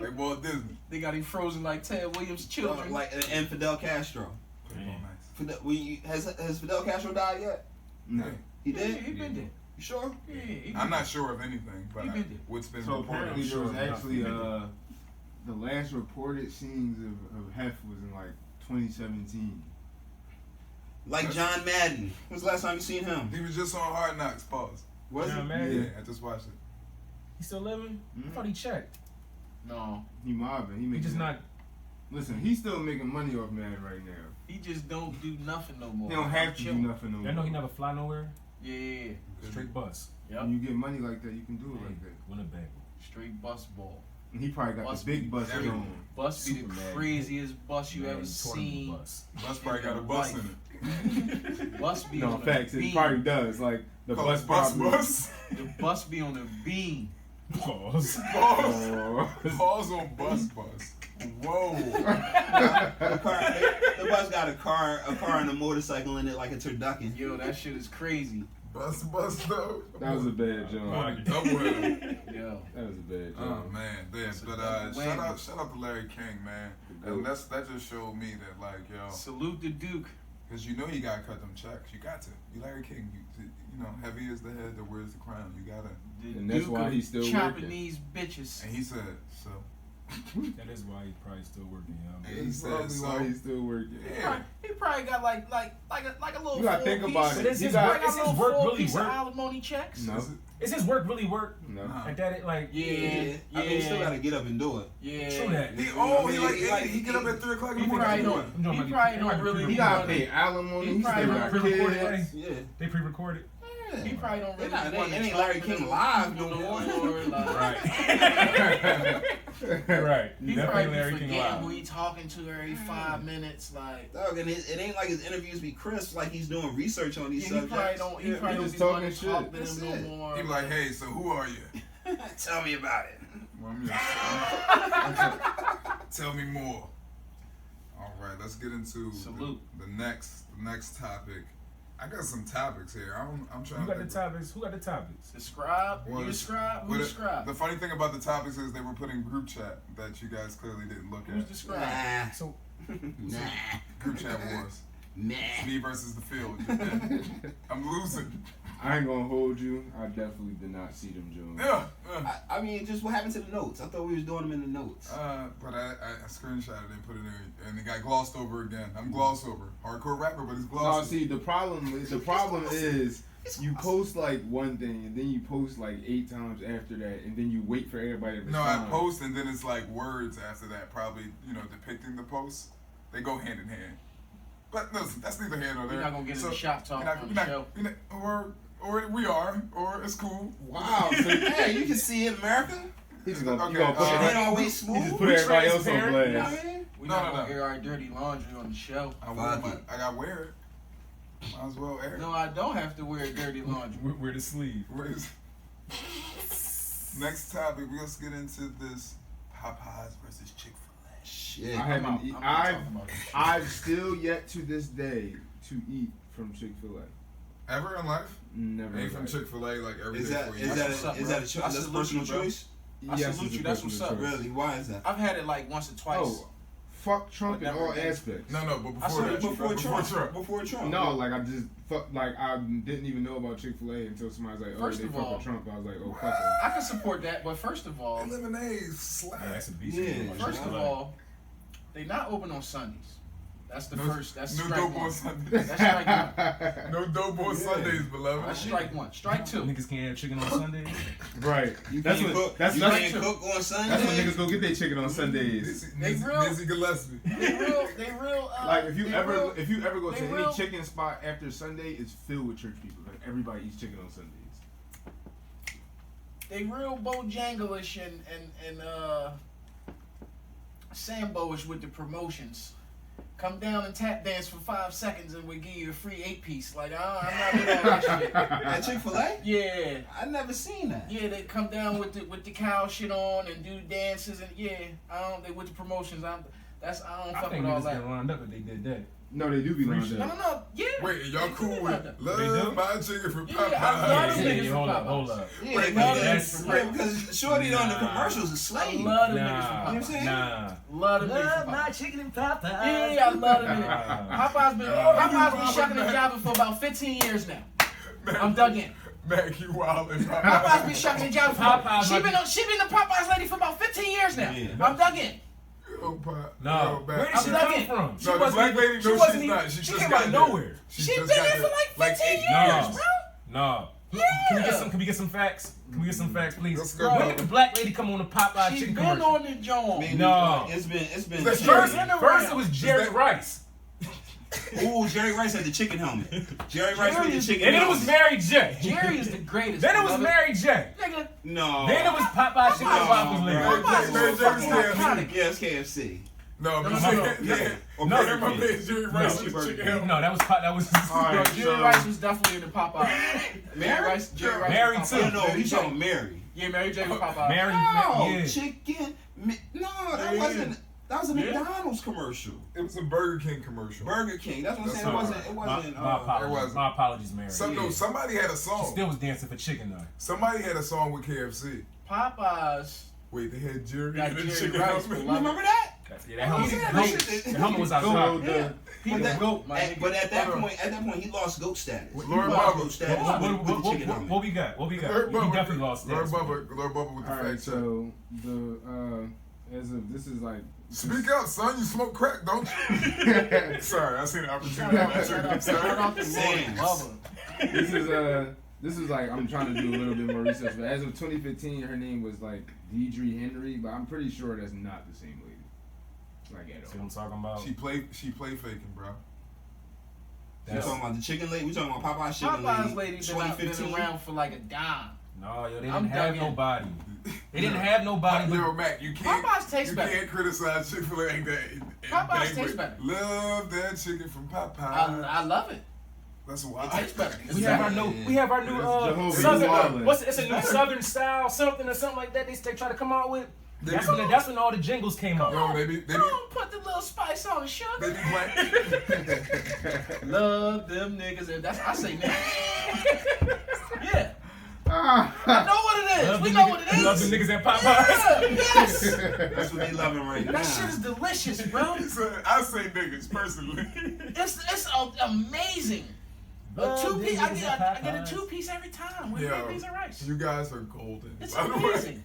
like Walt Disney. They got him frozen like Ted Williams' children. like and Fidel Castro. Damn. Has Fidel Castro died yet? No. He yeah, did? he been there. You sure? Yeah, he I'm been not sure of anything, but He been there. what's been So reported. apparently there sure was enough, actually he did. the last reported scenes of Hef was in like 2017. Like John Madden. When's the last time you seen him? He was just on Hard Knocks. Pause. Was John he? Madden? Yeah, I just watched it. He still living? I thought he checked. No, He mobbing. He He making. just not. Listen, he's still making money off Madden right now. he just don't do nothing no more. He don't have to do Chill. nothing no more. I know he never fly nowhere. Yeah, Straight bus. yep. When you get money like that, you can do it like that. Winnebago. Straight bus ball. And he probably got Bus the big bus every- on. Bus be the Superman. craziest bus you Man, ever tournament seen. Bus. Bus probably got a bus in it. Bus be No, on facts. the It beam. probably does. Like the Call bus it bus probably. bus. The bus be on the beam. Pause. Pause. Oh. Pause on bus. Whoa. The bus got a car and a motorcycle in it like a turducken. Yo, that shit is crazy. Bus though. That was a bad joke. Right. Double him. Yo. That was a bad Oh joke. man, yeah, It's a but double shout out to Larry King, man. Goat. And that just showed me that like yo, Salute the Duke. because you know you gotta cut them checks. You got to. You Larry King. You know, heavy is the head that wears the crown. You gotta. The And that's Duke why of he's still chopping working. these bitches. And he said so. That is why he's probably still working, yo. He That's said probably so. why he's still working. Yeah. He probably got like a little. You gotta think full about piece. it. But is He his got- work? Is his work full really piece of work? alimony checks? No. Is his work really work? No. Nah. Like that? Like Yeah. I mean, you still gotta get up and do it. Yeah. True that. He he get up at 3 o'clock in He the morning. probably to do don't. it. I'm talking He about probably the- don't really. He be gotta running- pay alimony. He He probably still don't got pre-record kids. it. Yeah. They pre-recorded. He probably don't really. It want ain't to Larry talk King to them live no people more. like- Right. He Definitely probably Larry be King forgetting live. who he talking to every 5 minutes. Like, Dog, and it ain't like his interviews be crisp, like he's doing research on these he probably subjects. don't. He Yeah, probably he don't just be wanting talking to talk shit. to That's them it. no more. He be like, hey, so who are you? Tell me about it. Well, tell me more. All right, let's get into Salute. the next topic. I got some topics here. I'm trying Who to got the think. topics? Who got the topics? Describe. Well, You describe. Who But describe? the funny thing about the topics is they were put in group chat that you guys clearly didn't look Who's at. describe? Nah. So Nah. Group chat wars. Nah. Me versus the field. I'm losing. I ain't gonna hold you. I definitely did not see them Jones. Yeah. I mean, just what happened to the notes? I thought we was doing them in the notes. But I screenshotted it and put it in, and it got glossed over again. I'm gloss over. Hardcore rapper, but it's No, glossed. see the problem is you post like one thing and then you post like 8 times after that and then you wait for everybody to No, respond. I post and then it's like words after that, probably depicting the post. They go hand in hand. But no, that's neither here nor there. We're not gonna get into shop talk on the show. Or we are, or it's cool. Wow. So, Hey, you can see it, America. he's just gonna, Okay, you gonna put Shit Uh, ain't always he just smooth. put everybody else on transparent. blast. We're No, not no, gonna no. air our dirty laundry on the show. I Fuck got wear it. Might as well air it. No, I don't have to wear dirty laundry. we're the sleeve. Where's next topic? Let's get into this Popeyes versus Chick-fil-A. Shit. I haven't. I'm not talking about this shit. I've still yet to this day to eat from Chick-fil-A. Ever in life? Never. Ain't from Chick-fil-A like every Is day that for is you. that That's what's up, is bro. that a choice? I That's salute personal you, bro. choice. I salute you, that's what's up. Really? Why is that? I've had it like once or twice. Oh, fuck Trump But in never all again. aspects. No, but I before said that. Before Trump. Trump. Before Trump. No, like I just fuck. Like I didn't even know about Chick-fil-A until somebody's like, "Oh, First they of fuck all- with Trump." I was like, "Oh, fuck him." I can support that, but first of all, And lemonade slap. Yeah, that's a beast. Yeah. first of all, they not open on Sundays. That's the first. That's no strike dope one. on Sundays. That's strike one. No dope on Sundays, beloved. That's strike one. Strike two. Niggas can't have chicken on Sundays. Right. You That's can't what. cook. That's You that's, can't cook on Sunday. that's when niggas go get their chicken on Sundays. They real- Nizzy Gillespie. They real. Like if you they ever real- if you ever go they to any real- chicken spot after Sunday, it's filled with church people. Like everybody eats chicken on Sundays. they real Bojangleish and Sambo-ish with the promotions. Come down and tap dance for 5 seconds and we give you a free 8-piece. Like, I'm not with all that shit. At Chick-fil-A? Yeah. I never seen that. Yeah, they come down with the cow shit on and do dances and they with the promotions. I don't I fuck think with all niggas that. get lined up if they did that. No, they do be Free lined shit. No, up. yeah. Wait, y'all They cool do with like that. They do? love my chicken from Yeah, Popeyes? I love them niggas from hold up, Popeyes. hold up. Yeah, Wait, because, no, because Shorty on the Nah. commercials is I slave. love them niggas from Nah, You know what I'm Popeyes. saying? nah. Love them niggas from Popeyes. chicken and Popeyes. Yeah, I love them niggas. Popeyes been shucking and jiving for about 15 years now. I'm dug in. Mac, you wildin'. Popeyes been shucking and jiving Popeyes for. might She been the Popeyes lady for about 15 years now. Yeah. I'm dug in. Oh, Pop. No, Yo, where Mac. did she I'm come dug in. from? No, the black lady, she no, wasn't she's even- not. She she just came got out of there. nowhere. She just been got there for like 15 8 years, No. bro. No, Can we get some facts? Can we get some facts, please? Let's go. When did the black lady come on the Popeye She's chicken been commercial? on the joint. Man, No. it's been. Let's First around. it was Jerry Rice. Ooh, Jerry Rice had the chicken helmet. Jerry Rice with the is- chicken And then it helmet. was Mary J. Jerry is the greatest. Then it was beloved. Mary J. Nigga, No. Then it was Popeye chicken and waffles later. Mary J. Mary J. was there. iconic. Yeah, it's KFC. No, No, but no, no. yeah. Or No, Burger My King. man Jerry Rice No, was chicken helmet. No, that was All right, Jerry so Rice was definitely in the Popeye. Jerry Rice Mary was too. Popeye. No, Mary he's J. talking Mary. Yeah, Mary J. was Popeye. Mary. No, Yeah. chicken. No, that Yeah. wasn't. That was a Yeah. McDonald's commercial. It was a Burger King commercial. Burger King. That's what I'm That's saying. It all wasn't. right. It My wasn't. it wasn't. apologies, Mary. Somebody had a She song. still was dancing for chicken though. Somebody had a song with KFC. Popeyes. Wait, they had Jerry Got and the Jerry chicken Rice, helmet. beloved. Remember that? Yeah, that helmet, Yeah, that helmet was outside. the He But was that, GOAT, my nigga. but at that point, he lost GOAT status. Lord He lost Bubba. GOAT status What, with the chicken helmet. what we got? What we got? Lord He Bubba, definitely lost that. Lord Bubba with the all right, fact check. so the as of this is like Speak up, son. You smoke crack, don't you? Sorry, I seen an opportunity. Shout out to Lord Sands. Bubba. this is like I'm trying to do a little bit more research, but as of 2015, her name was like Deidre Henry, but I'm pretty sure that's not the same lady. Like at See all. what I'm talking about? She play faking, bro. We talking about the chicken lady. We talking about Popeye's chicken Popeye's lady. lady been around for like a dime. No, yo, they I'm didn't have dug in. nobody. They didn't have nobody. Yo, But Mac, you can't. Popeyes tastes you better. can't criticize Chick-fil-A like that. and Popeyes bang tastes with, better. Love that chicken from Popeye. I love it. That's why. It tastes better. we have our new Jehovah's southern. Witness. It's a new southern style something or something like that. They try to come out with. They That's be- when all the jingles came out. Yo, they be Don't put the little spice on the sugar. playing. Love them niggas. And that's I say niggas. Yeah. Ah. I know what it is. Love We them know niggas- what it is. Love them niggas at Popeyes. Yeah, yes. That's what they loving right now. That shit is delicious, bro. I say niggas personally. It's amazing. A Love two them piece. I niggas get at a Popeyes. 2-piece every time with Yo, red beans and rice. you guys are golden. It's By the way. amazing.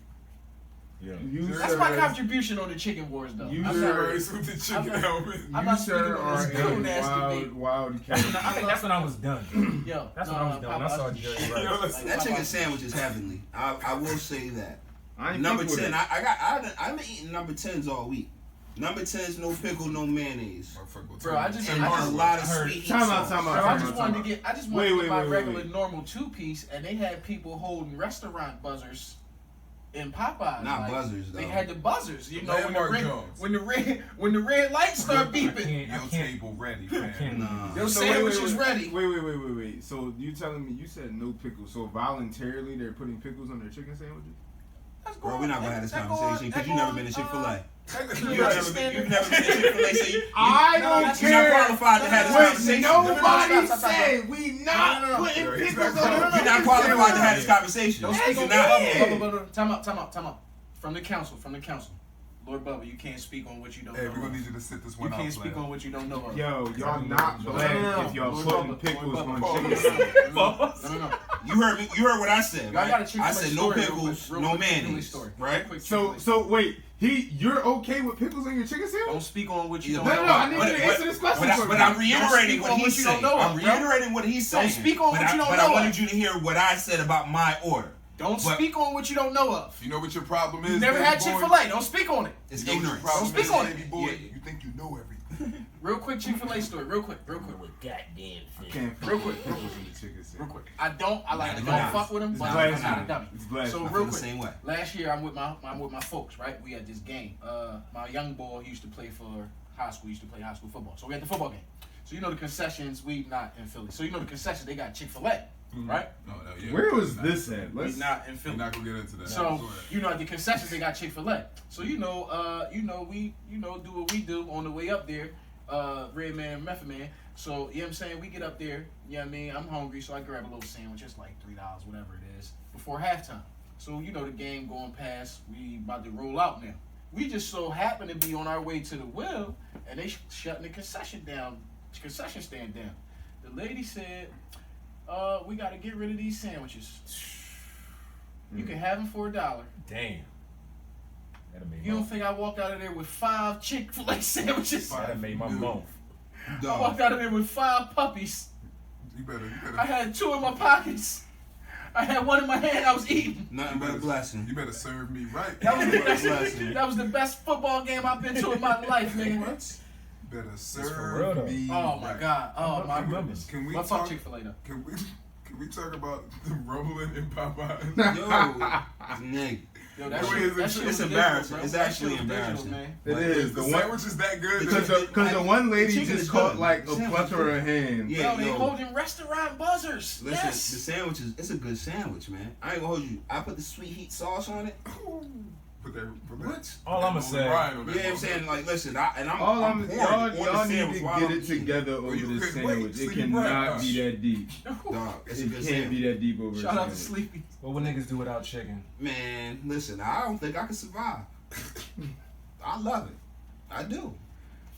Yeah. You That's sir, my contribution on the chicken wars, though. You I'm sir- not- Jerry Rice with the chicken I'm not- helmet. I'm not you sir speaking on are this cool a nasty baby. wild cat. I think that's when I was done. Yo, That's when I was done. When I saw Popeyes- Jerry Yo, Rice. listen, That chicken sandwich is heavenly. I will say that. I ain't Number fuck with 10. it. I've been eating number 10s all week. Number 10s, no pickle, no mayonnaise. Motherfucker will Bro, tell I you. just- And I a lot of heard- sweet heat Time out, sauce. time out. Bro, I Time just out, wanted time to out. get my Wait, regular wait. normal 2-piece, and they had people holding restaurant buzzers in Popeyes. Not like, buzzers, though. They had the buzzers, you know, Landmark when Jones. the red lights start beeping. I Your can't. table ready, fam. can't- Nah. Your sandwich is ready. Wait. So you telling me you said no pickles? So voluntarily they're putting pickles on their chicken sandwiches? That's Bro, going- we're not gonna have this that conversation because going- you've never been to Chick-fil-A. Technically, You've you're never been to Chick-fil-A, so you, I No, don't that's- you're not care. qualified to have this Wait, conversation. nobody Stop. said we not No. putting Yo, he's pickles not on qualified. our You're not qualified to have this conversation. Don't Yes, speak you on not. Bubba. Time out. From the council. Lord Bubba, you can't speak on what you don't Hey, know. we're gonna of. need you to sit this You one out. can't speak player. on what you don't know of. Yo, y'all not black No. if y'all Lord putting Bubba, pickles Lord on Bubba. chicken. No. You heard me. You heard what I said, Y'all gotta right? treat I me said like no story, pickles, real no quick Chick-fil-A mayonnaise, story. right? Real quick So Chick-fil-A. wait, you're okay with pickles on your chicken Don't sandwich? speak on what you Yeah, don't No, know. I need you to answer this question for me. But I'm reiterating speak what on he's what you don't saying. know I'm of, bro. reiterating what he's saying. Don't speak on what you don't But know I wanted of. you to hear what I said about my order. Don't But- speak on what you don't know of. You know what your problem is? You never baby had boy? Chick-fil-A. Don't speak on it. It's You know what your ignorance. problem Don't speak is, on baby it. boy? Yeah. You think you know everything. Real quick Chick-fil-A story. Real quick. Goddamn. Can't Real put quick. pickles in the chicken Real sandwich. quick. I don't Nah, fuck with them, It's but I'm not a blasphemy. dummy. It's blasphemy. So I real feel the quick. same way. Last year I'm with my folks, right? We had this game. My young boy used to play for high school, high school football. So we had the football game. So you know the concessions, we not in Philly. So you know the concessions, they got Chick-fil-A, right? No, yeah. Where was this at? We Let's. not in We're Philly. not gonna get into that. So Go ahead. you know at the concessions they got Chick-fil-A. So we do what we do on the way up there, Red Man, Method Man. So you know what I'm saying? We get up there, you know what I mean? I'm hungry, so I grab a little sandwich. It's like $3, whatever it is, before halftime. So you know the game going past, we about to roll out now. We just so happen to be on our way to the well, and they shutting the concession stand down. The lady said, we got to get rid of these sandwiches. You can have them for $1. Damn. That'd made You don't my, think I walked out of there with 5 Chick-fil-A sandwiches? that'd made my mouth. I walked out of there with 5 puppies. You better. I had 2 in my pockets. I had one in my hand. I was eating. Nothing but a blessing. You better serve me right. That was the Nothing but a best. blessing. That was the best football game I've been to in my life, nigga. Better for real, serve though. me. Oh my right. god. Oh my remember. goodness. Can we Fuck talk? Chick-fil-A though. Can we talk about the rumbling in Popeyes? Yo, nigga. Yo, that Wait, shit, is that it- shit it's was embarrassing. digital, bro. It's That actually shit was digital, embarrassing. man. It is. The The one, sandwich is that good. because the one lady chicken just is caught good. like a Sandwich is plethora of hands. Yeah, Yo, they yo. holding restaurant buzzers. Listen, Yes. the sandwich it's a good sandwich, man. I ain't gonna hold you. I put the sweet heat sauce on it. Put that. What? All I'ma say- Yeah, I'm saying, like, listen, I'm All pouring y'all it on y'all the need sandwich to while get I'm it eating. together over you this can- wait, sandwich. It Sleepy cannot Brad. be that deep. Dog, it's a It good can't sandwich. be that deep over Shout a out to sandwich. Sleepy. What would niggas do without chicken? Man, listen, I don't think I can survive. I love it. I do.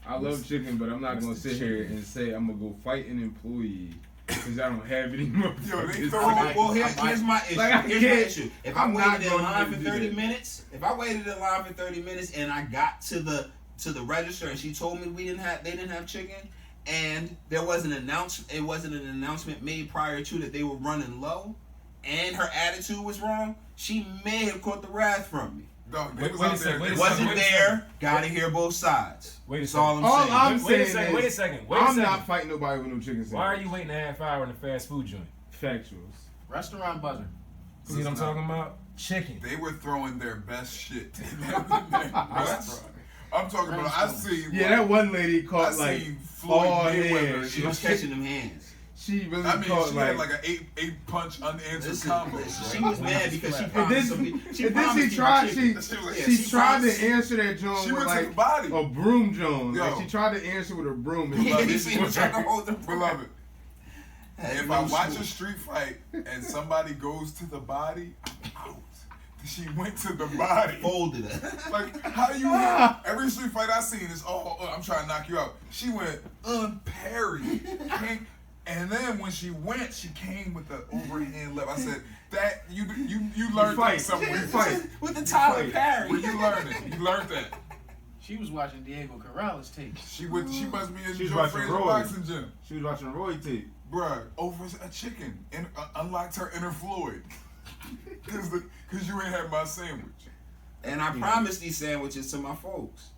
I love chicken, but I'm not gonna sit here and say I'm gonna go fight an employee because I don't have any more. Yo, they fucking throw- chicken. Well, here's my issue. Like, I Here's my can't- issue. If I'm I not waited in gonna line for do 30 that. minutes, if I waited in line for 30 minutes and I got to the register and she told me they didn't have chicken, and there was an announcement, it wasn't an announcement made prior to that they were running low, and her attitude was wrong, she may have caught the wrath from me. Dog, they Wait- was wait a out second, there. wait a Wasn't second. there? Gotta hear both sides. Wait a That's all second. I'm All saying. I'm Wait a saying second. is, Wait a second. Wait a I'm second. not fighting nobody with no chicken sandwich. Why are you waiting a half hour in a fast food joint? Factuals? Restaurant buzzer. See what I'm talking about? Chicken. They were throwing their best shit in that restaurant. I'm talking about. I seen. Yeah, that one lady I caught like seen Floyd all Mayweather. hands. She was catching them hands. She really I mean, caught she had like an eight punch unanswered Listen, combo. she was mad because she And promised then, some people. and then she tried. She Yeah, tried promised- to answer that joint She with went to the like body. a broom joint. Like Yo. she tried to answer with a broom. And Yeah, like, he was trying to hold the Beloved, Had if no I watch shoe. a street fight and somebody goes to the body, I'm out. She went to the body. folded it. Like, how you every street fight I seen is, I'm trying to knock you out. She went unparried. And then when she went, she came with the overhand left. I said, that you learned fight. that somewhere. You fight. With the Tyler fight. Perry. Where you learned it? You learned that. She was watching Diego Corrales tape. She must be in She was Joe watching Frazier Roy. boxing gym. She was watching Roy tape. Bruh, over a chicken. Unlocked her inner Floyd. Cause you ain't had my sandwich. And I promised these sandwiches to my folks.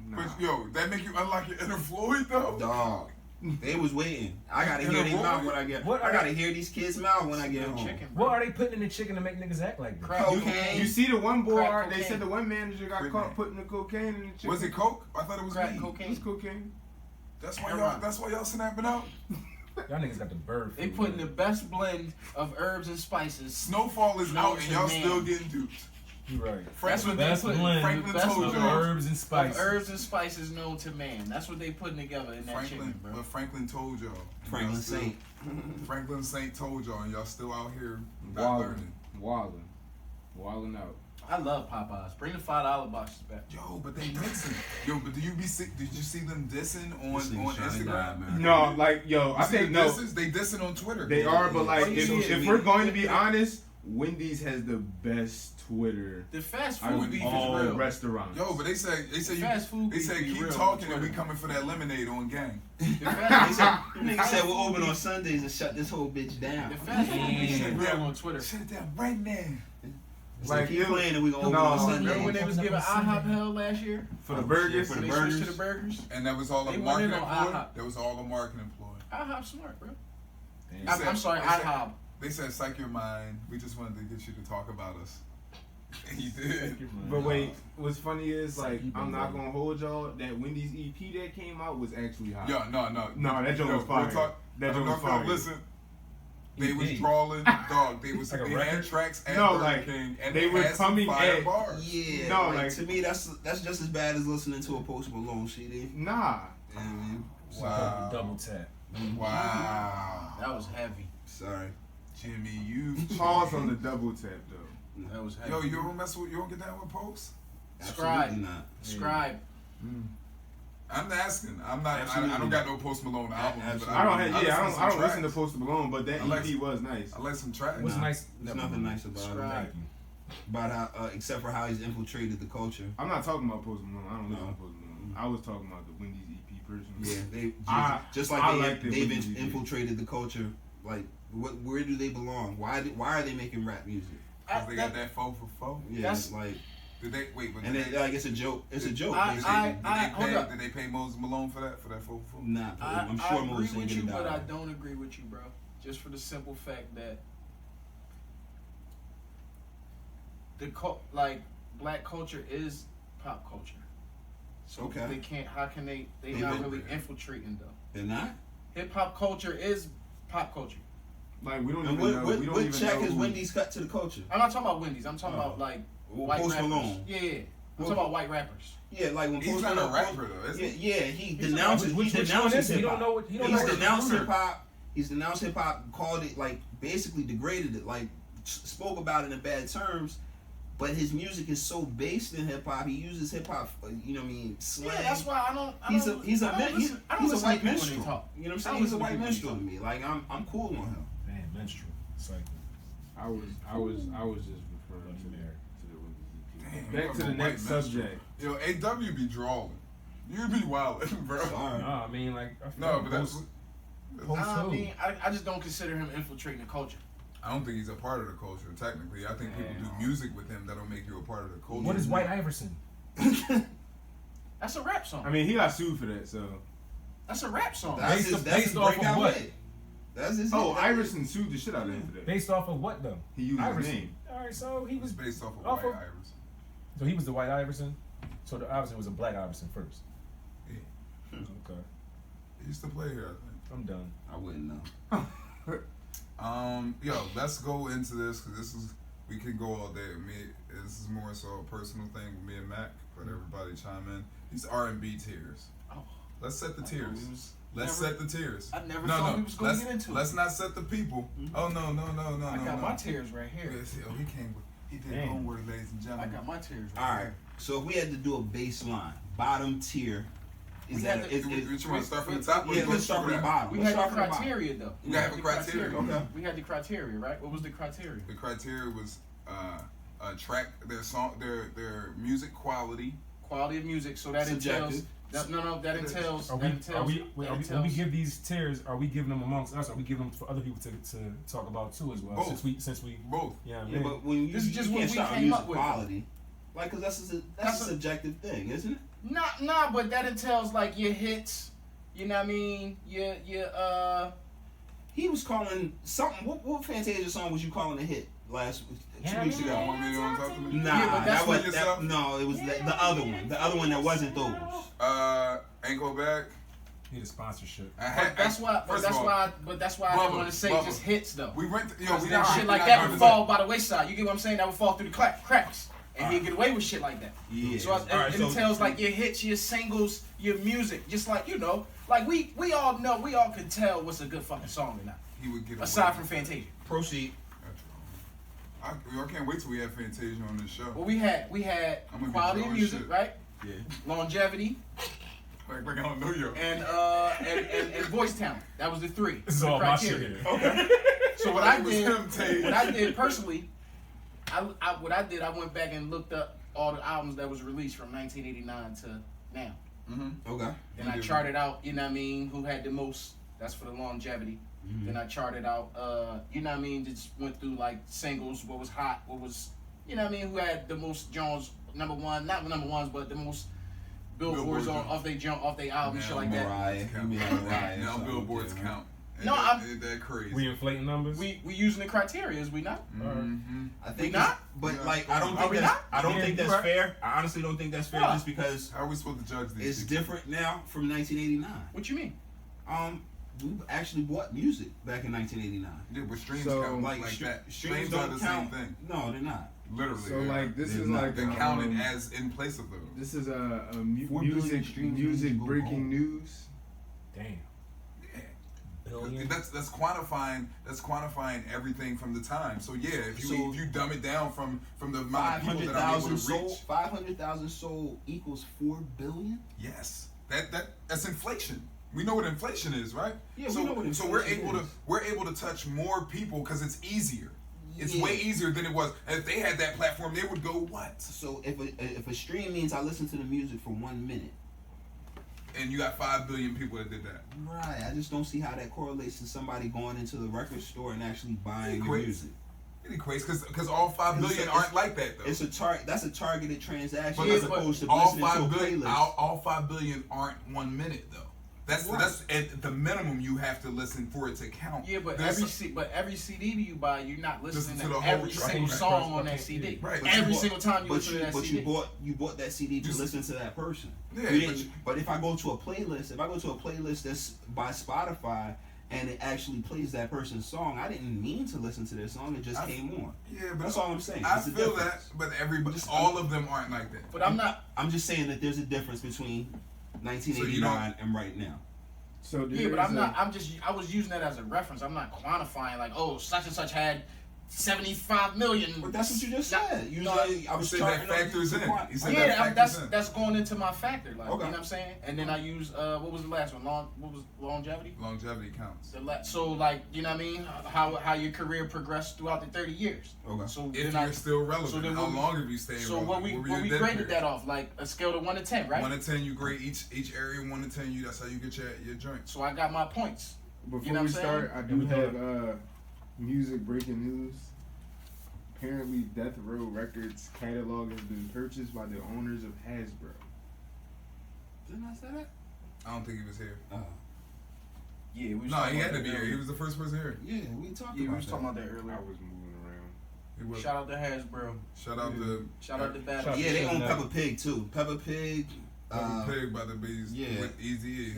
Nah. But yo, that make you unlock your inner Floyd though? Dog. They was waiting. I gotta hear their mouth when I get. What I are gotta hear these kids' mouth when I get home. Chicken, bro. What are they putting in the chicken to make niggas act like that? Crack Cocaine. You see the one boy? Crack They cocaine. said the one manager got Wait a caught minute. putting the cocaine in the chicken. Was it coke? I thought it was Crack weed. It cocaine. was cocaine. That's why Heroin. y'all snapping out. Y'all niggas got the bird They flu. putting the best blend of herbs and spices. Snowfall is out and y'all Man. still getting duped. You right. That's what they Best put. blend Franklin the best told of blend y'all. herbs and of spices. herbs and spices known to man. That's what they putting together in that Franklin, chicken, bro. but Franklin told y'all. And Franklin y'all still- Saint. Franklin Saint told y'all, and y'all still out here not learning. Wilding out. I love Popeyes. Bring the $5 boxes back. Yo, but they dissing. Yo, but do you be sick? Did you see them dissing on This nigga trying to die, Instagram? man. No, like yo, I You see think the no. disses? They dissing on Twitter. They are, but like Oh, you see if it. we're going to be honest, Wendy's has the best Twitter The fast out food of beef all is real. restaurants. Yo, but they say you. Fast food They beef say be keep real on talking and we Twitter. coming for that lemonade on gang. The They fast, said, nigga said we'll open on Sundays and shut this whole bitch down. the fast food beef is Yeah. real on Twitter. Shut it down right now. Like, Like, keep it- playing and we gonna open no, on Remember when Sunday. they was giving IHOP hell last year? For the Oh, burgers, shit, for They the switched burgers. to the burgers. And that was all a They marketing went in on ploy. IHOP. That was all a marketing ploy. IHOP smart, bro. Damn. said- I'm sorry, they said- IHOP. They said, "Psych your mind. We just wanted to get you to talk about us." And you did. But wait, what's funny is like Keep it I'm not going. gonna hold y'all. That Wendy's EP that came out was actually hot. Yo, no. No, that joint was Yo, fire. real talk. That joint was No, fire. listen. They was EP. drawing, dog. They was Like a they had record? tracks at No, Burger like, King, and they were had some coming fire at- bars. Yeah, No, like, like- to me that's just as bad as listening to a Post Malone CD. Nah, Wow. Double tap. Wow. That was heavy. Sorry. Jimmy, you. pause on the double tap though. That was heavy. Yo, you don't mess with, you don't get down with Post? Scribe. Absolutely not. Scribe. I'm asking. I'm not. I Absolutely. don't got no Post Malone albums. But Absolutely. I don't have. Yeah, listen to some I don't listen to tracks. Post Malone, but that I like- EP was nice. I like some tracks. What's Nah, nice? There's nothing nice about it. Scribe. Thank you. About how, except for how he's infiltrated the culture. I'm not talking about Post Malone. I don't listen No. to Post Malone. I was talking about the Wendy's EP personally. Yeah, they I- just I like like the they've Wendy's EP. infiltrated the culture like Where do they belong? Why are they making rap music? Because they got that 4 for 4. Yeah, it's like. Did they wait? But And did then, they, like, it's a joke. It's a joke. did they pay Moses Malone for that 4 for 4? Nah, I'm I sure agree Moses ain't with you, gonna but I die. don't agree with you, bro. Just for the simple fact that black culture is pop culture. So Okay. they can't. How can they? They They not been- really infiltrating though. They're not. Hip hop culture is pop culture. Like we don't And even know. what We don't what even check know has who- Wendy's cut to the culture? I'm not talking about Wendy's. I'm talking about like white Post rappers. Malone. Yeah. I'm talking about white rappers. Yeah, like when He's Post not a Malone. rapper though, is he? Yeah, he He's denounces. Which He one denounces is it? hip He don't hop. know what he don't He's know. denounced recruiter. hip hop. He's denounced hip hop. Called it like basically degraded it. Like spoke about it in bad terms. But his music is so based in hip hop. He uses hip hop. You know what I mean? Slang. Yeah, that's why I don't He's a listen- he's a I don't white listen to minstrel. people when You they know talk. what I'm I saying? don't He's a listen to white people when they minstrel to talk. me. Like I'm cool on him. Man, menstrual cycle. I was just referring to the Wendy's EP. Damn, Back you to the a white next minstrel. subject. Yo, AW be drawing. You be wildin', bro. Sorry. No, I mean like I feel No, like but that's. post I mean, I just don't consider him infiltrating the culture. I don't think he's a part of the culture. Technically, I think people do music with him that'll make you a part of the culture. What is White Iverson? That's a rap song. I mean, he got sued for that. So That's a rap song. That's Based his, off- that's based his off of breakout what? hit. That's his. oh, hit. Iverson sued the shit out of him for that. Based off of what though? He used Iverson. his name. All right, so he It's was based off of Off White of- Iverson. so he was the White Iverson. So the Iverson was a Black Iverson first. Yeah. Okay, He used to play here, I think. I'm done. I wouldn't know. Yo, let's go into this because we can go all day. This is more so a personal thing with me and Mac, but everybody chime in. These R&B tiers. Oh. Let's set the I tiers. thought we was Let's never- set the tiers. I never thought we was gonna get into it. Let's not set the people. Oh no. I got my tears right here. Oh, he came. He did Damn. homework, ladies and I gentlemen. got my tears right All right. here. So if we had to do a baseline, bottom tier, is We that had to- You want to start from the top? or yeah? you Let's start from the bottom. We Let's had the start from the bottom. criteria though. You gotta have a criteria. Okay. We had the criteria, right? What was the criteria? The criteria was track their song, their music quality. Quality of music. So that Subjective. entails. That entails. Are we give these tiers? Are we giving them amongst us? Are we giving them for other people to talk about too as well? Both. Since we Both. yeah, Yeah, but when you, This is just you what can't we start with came music up with. quality, like, cause that's a That's a- subjective thing, isn't it? Nah, but that entails like your hits. You know what I mean? He was calling something. What Fantasia song was you calling a hit last 2 weeks You ago? want me to on top of me? Nah, Yeah, but that's that what was yourself- no. It was the other one. The other one that wasn't those. Ain't go back. need a sponsorship. But that's why. But First that's of all, why. But that's why I didn't Bubba, want to say Bubba. just hits though. We went. We Shit not like not that gonna would do fall by the wayside. You get what I'm saying? That would fall through the cracks, and he'd get away with shit like that. Yeah. So it entails like your hits, your singles, your music. Just like like we all know, we all can tell what's a good fucking song or not. He would get Aside away. from Fantasia. Proceed. I can't wait till we have Fantasia on this show. Well, we had I'm gonna be quality of drawing music, shit. right? Yeah. Longevity Like I don't know you. and voice talent. That was the three. This is the all my shit criteria. here. Okay. So what Like I it was did, him, Tay. what I did personally, I went back and looked up all the albums that was released from 1989 to now. Mm-hmm. Okay. Then I charted out, you know what I mean, who had the most. That's for the longevity. Then I charted out, you know what I mean, just went through like singles, what was hot, what was, you know what I mean, who had the most Jones number one, not number ones, but the most billboards Billboard. off their album, shit like that. Mariah. You mean Mariah? Now something, billboards yeah. count. No, Ain't that crazy. We inflating numbers. We using the criteria, is we not? Mm-hmm. I think We not? it's- but Yeah. like I don't Are think we that's not? I don't Yeah, think you're that's right. fair. I honestly don't think that's fair, Huh. just because How are we supposed to judge these? it's people? different now from 1989. What you mean? We actually bought music back in 1989. Yeah, but streams So, count Like, like that. streams Streams are don't the count. same thing. No, they're not. Literally. So yeah. like this They're is not. like They're a, counted as in place of those. this is a 4 billion music streams music go breaking home. news. Damn. Yeah. Billion. That's quantifying everything from the time. So yeah, if you dumb it down from the amount of people that I'm able to 500,000 sold. reach, 500,000 sold equals 4 billion. yes, that's inflation. We know what inflation is, right? Yeah, so, we know what so we're inflation able is. to touch more people because it's easier. It's Yeah. way easier than it was. And if they had that platform, they would go what? So if a stream means I listen to the music for 1 minute, and you got 5 billion people that did that. Right. I just don't see how that correlates to somebody going into the record store and actually buying your music. It equates because all 5 billion aren't like that though. It's that's a targeted transaction But as opposed to all listening to a 5 billion, playlist. all 5 billion aren't 1 minute though. That's at the minimum you have to listen for it to count. Yeah, but every CD that you buy, you're not listening Listen to to the every whole single track. song on that CD. Right. Every single time you listen to that but CD. you bought that CD to listen to that person. Yeah, But if I go to a playlist that's by Spotify and it actually plays that person's song, I didn't mean to listen to their song. It just came on. Yeah, but that's all I'm saying. I It's a feel difference. that, but all of them aren't like that. But I'm just saying that there's a difference between 1989 and right now. So but I was using that as a reference. I'm not quantifying like, oh, such and such had 75 million. But that's what you just said. I was saying that factors in. That's going into my factor. Like, okay. You know what I'm saying? And then I use what was the last one? What was longevity? Longevity counts. So like, you know what I mean? How your career progressed throughout the 30 years. Okay. So if you're still relevant, so then how long have you stayed relevant? So what we graded that off, like a scale to 1 to 10, right? 1 to 10, you grade each area 1 to 10. That's how you get your joint. So I got my points. Before we start, I do have music breaking news. Apparently, Death Row Records catalog has been purchased by the owners of Hasbro. Didn't I say that? I don't think he was here. Yeah, we he had to be here. He was the first person here. Yeah, we talked talking about that earlier. I was moving around. Shout out to Hasbro. Shout out to Daddies. Yeah, they own Peppa Pig too. Peppa Pig by the Bees. Yeah. With Easy E.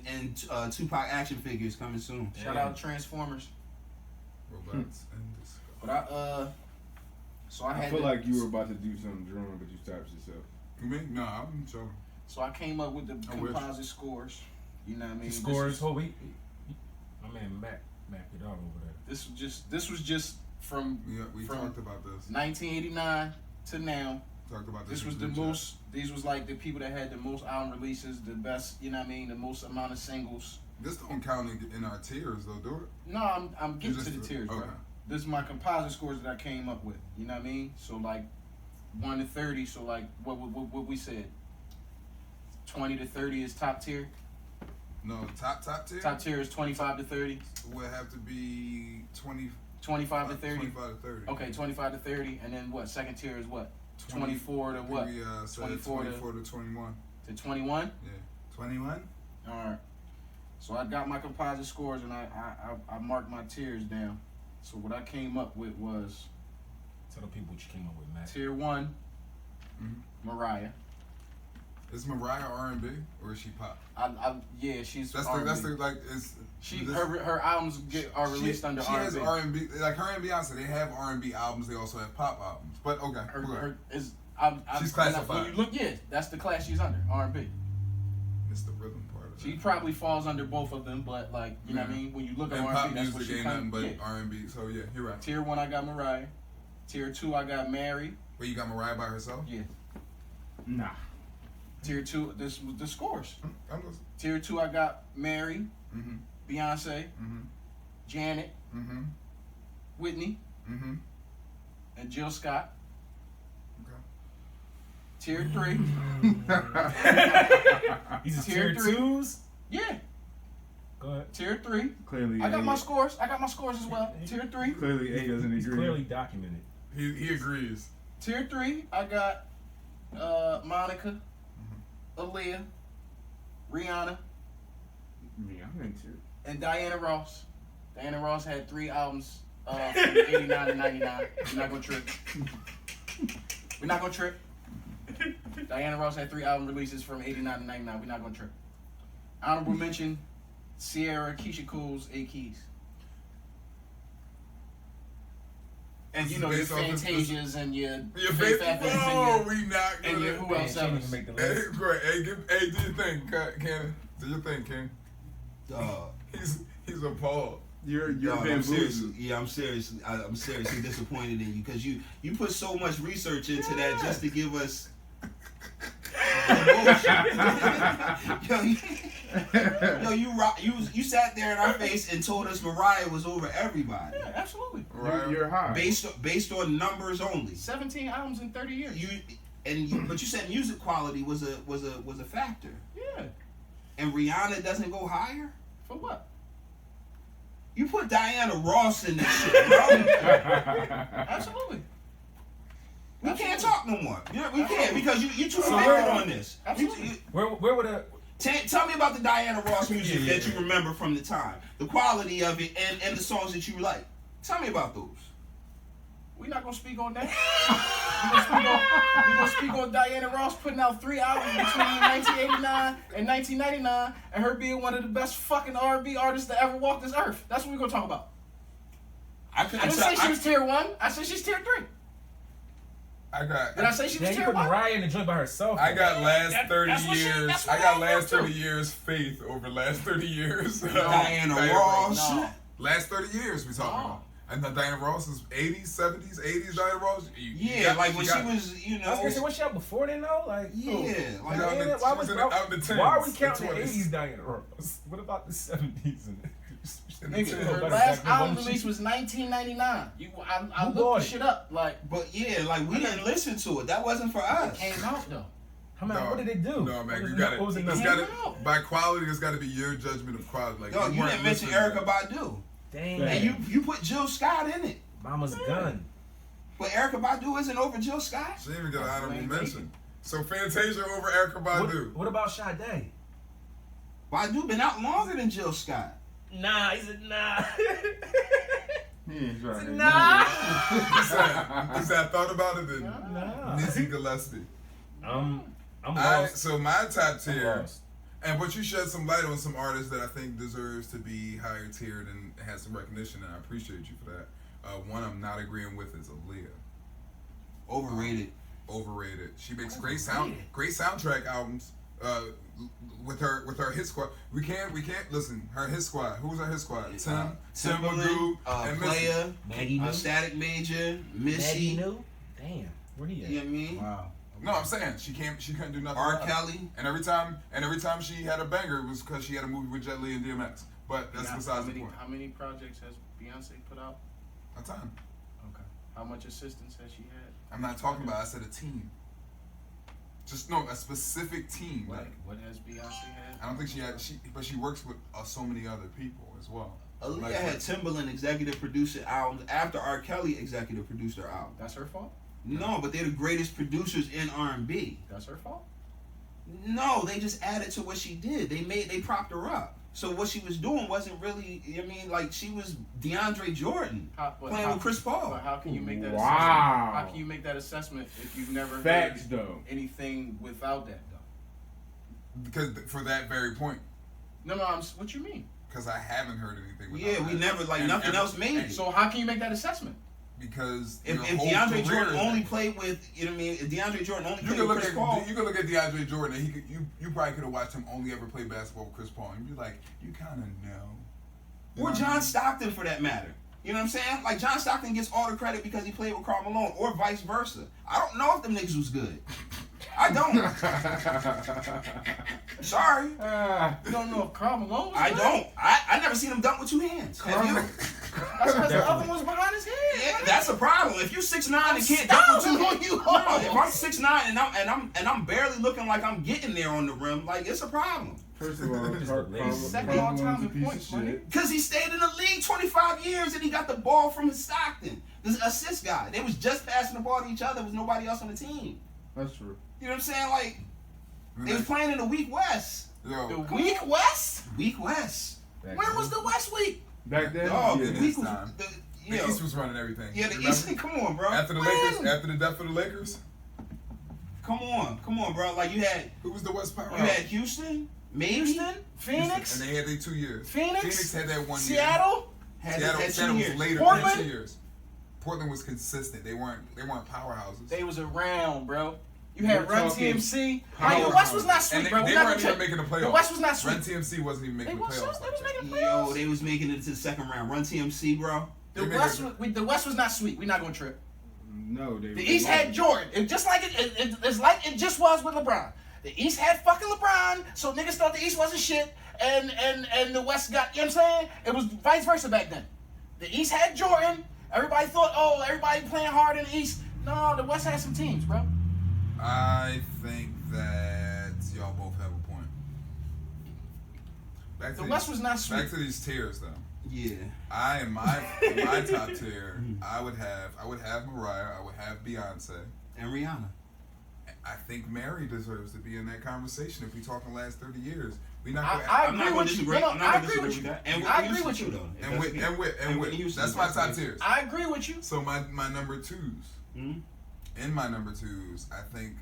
And Tupac action figures coming soon. Shout out Transformers. Robots and But I feel like you were about to do something drawn, but you stopped yourself. You mean? No, I'm showing. So I came up with the composite scores. You know what I mean? Scores. My man Mac it all over there. This was just from we talked about this. 1989 to now. Talked about this. Was the most. These was like the people that had the most album releases, the best. You know what I mean? The most amount of singles. This don't count in our tiers though, do it? No, I'm getting to the tiers, bro. This is my composite scores that I came up with. You know what I mean? So like 1 to 30. So like what we said. 20 to 30 is top tier. No, top tier. Top tier is 25 to 30. Would have to be 25 to 30. 25 to 30. Okay, 25 to 30, and then what? Second tier is what? 24 to what? 24 to 21. To 21? Yeah. 21? All right. So I got my composite scores and I marked my tiers down. So what I came up with was. Tell the people what you came up with, Matt. Tier 1, Mariah. Is Mariah R&B or is she pop? Yeah, she's. That's R&B. Her albums are released under R&B. She has R&B, like her and Beyonce. They have R&B albums. They also have pop albums. But okay, she's classified. When you look, that's the class she's under, R&B. It's the rhythm part of it. She probably falls under both of them, but like you know what I mean. When you look at R&B, pop that's what music she ain't nothing but R&B. So yeah, you're right. Tier 1, I got Mariah. Tier 2, I got Mary. Wait, you got Mariah by herself? Yeah. Nah. Tier 2, this was the scores. I'm listening. Tier 2, I got Mary, Beyonce, Janet, Whitney, and Jill Scott. Okay. Tier 3. These are tier 2s? Yeah. Go ahead. Tier 3. Clearly, I got my scores. I got my scores as well. Tier 3. Clearly, A doesn't agree. It's clearly documented. He agrees. Tier 3, I got Monica, Aaliyah, Rihanna, and Diana Ross. Diana Ross had 3 albums from 89 to 99. We're not gonna trip. Diana Ross had 3 album releases from 89 to 99. We're not gonna trip. Honorable mention, Sierra, Keisha Cole's A Keys. And you know your Fantasias and your Faith Evans and we not and your who else ever. Make the list. Hey, do your thing, Ken. Do your thing, Ken. He's appalled. You're bamboozled. I'm seriously disappointed in you because you put so much research into that just to give us. You sat there in our face and told us Mariah was over everybody. Yeah, absolutely. You're high. Based on numbers only. 17 albums in 30 years. But you said music quality was a factor. Yeah. and Rihanna doesn't go higher? For what? You put Diana Ross in this shit, bro. Absolutely. We can't talk no more. We can't because you too So connected on this. Absolutely. Where would a Tell me about the Diana Ross music that you remember from the time, the quality of it, and the songs that you like. Tell me about those. We're not gonna speak on that. We're gonna speak on Diana Ross putting out 3 albums between 1989 and 1999, and her being one of the best fucking R&B artists to ever walk this earth. That's what we're gonna talk about. I didn't say she was tier 1. I said she's tier 3. Did I say she was you tier put 1? Mariah in the joint by herself. I got last 30 that's what years. I I got am last too. 30 years faith over last 30 years. Diana Ross. No. Last 30 years we talking about. And Diana Ross is 80s, 70s, 80s. Diana Ross. When she was, you know. I was gonna say, was she out before then though? Like, like why are we counting the 80s Diana Ross? What about the 70s? Nigga, her last album release was 1999. I looked the shit up. But we didn't listen to it. That wasn't for us. It came out though. What did they do? No, man, you got it. By quality, it's got to be your judgment of quality. Like, you didn't mention Erykah Badu. Dang. And you put Jill Scott in it. Mama's gun. But Erykah Badu isn't over Jill Scott. She didn't even get an honorable mention. So Fantasia over Erykah Badu. What about Sade? Badu been out longer than Jill Scott. Nah, he said nah. Nah. He said I thought about it. Then Nizzy Gillespie. I'm lost. So my top tier, and but you shed some light on some artists that I think deserves to be higher tiered and has some recognition, and I appreciate you for that. One I'm not agreeing with is Aaliyah. Overrated. She makes great soundtrack albums. With her hit squad, we can't listen. Her hit squad. Who's her hit squad? Tim Magoo, and Player, Maggie New, Static Major, Missy. Maggie New. Damn, where he at? You know what I mean? Wow. No, I'm saying she couldn't do nothing. R. Kelly. And every time she had a banger, it was because she had a movie with Jet Li and DMX. But that's besides the point. How many projects has Beyonce put out? A ton. Okay. How much assistance has she had? I'm not talking about. I said a team. Just a specific team. What has Beyonce had? I don't think she had. But she works with so many other people as well. Aaliyah had Timbaland executive produce albums after R. Kelly executive produced her album. That's her fault? No, but they're the greatest producers in R&B. That's her fault? No, they just added to what she did. They propped her up. So what she was doing wasn't really. She was DeAndre Jordan playing with Chris Paul. But how can you make that assessment? How can you make that assessment if you've never heard anything without that though? Because for that very point. No. What you mean? Because I haven't heard anything without that. We never nothing else made it. So how can you make that assessment? Because if DeAndre Jordan only played with, if DeAndre Jordan only played with Chris Paul, you can look at DeAndre Jordan and you probably could have watched him only ever play basketball with Chris Paul and you'd be like, you kind of know. Or John Stockton for that matter. You know what I'm saying? Like John Stockton gets all the credit because he played with Karl Malone, or vice versa. I don't know if them niggas was good. I don't. Sorry. You don't know if Karl Malone was good? I don't. I never seen him dunk with two hands. Have you? That's because the other one's behind his head. Yeah, that's a problem. If you're 6'9" and can't dunk with two hands, if I'm 6'9" and I'm barely looking like I'm getting there on the rim, like it's a problem. First of all, second all time in points, money. Because he stayed in the league 25 years and he got the ball from Stockton, the assist guy. They was just passing the ball to each other. There was nobody else on the team. That's true. You know what I'm saying? Like, they was playing in the weak West. The weak West? Weak West. When was the West week? Back then? The weak was... The East was running everything. Yeah, the East. Come on, bro. After the death of the Lakers. Come on, bro. Like you had. Who was the West power? You had Houston, maybe Phoenix, and they had their 2 years. Phoenix had that 1 year. Seattle had 2 years. Was later. Portland? 2 years. Portland was consistent. They weren't powerhouses. They was around, bro. You had Run TMC. The West was not sweet, bro. They weren't even making the playoffs. The West was not sweet. Run TMC wasn't even making the playoffs. They was making the playoffs. Yo, they was making it to the second round. Run TMC, bro. The West was not sweet. We're not gonna trip. No, the East had Jordan. It's just like it's like it just was with LeBron. The East had fucking LeBron, so niggas thought the East wasn't shit, and the West got, you know what I'm saying? It was vice versa back then. The East had Jordan. Everybody thought, everybody playing hard in the East. No, the West had some teams, bro. I think that y'all both have a point. Back to The these, West was not sweet. Back to these tiers though. Yeah. I am my top tier. I would have Mariah. I would have Beyonce. And Rihanna. I think Mary deserves to be in that conversation. If we talking last 30 years, we not. I I'm not agree going to with you. disagree. No, I'm not I going to agree disagree with with you. that. And I Whitney agree with Houston, you. too, though. And with Whitney Houston, that's my top tiers. I agree with you. So my number twos. Mhm. In my number twos, I think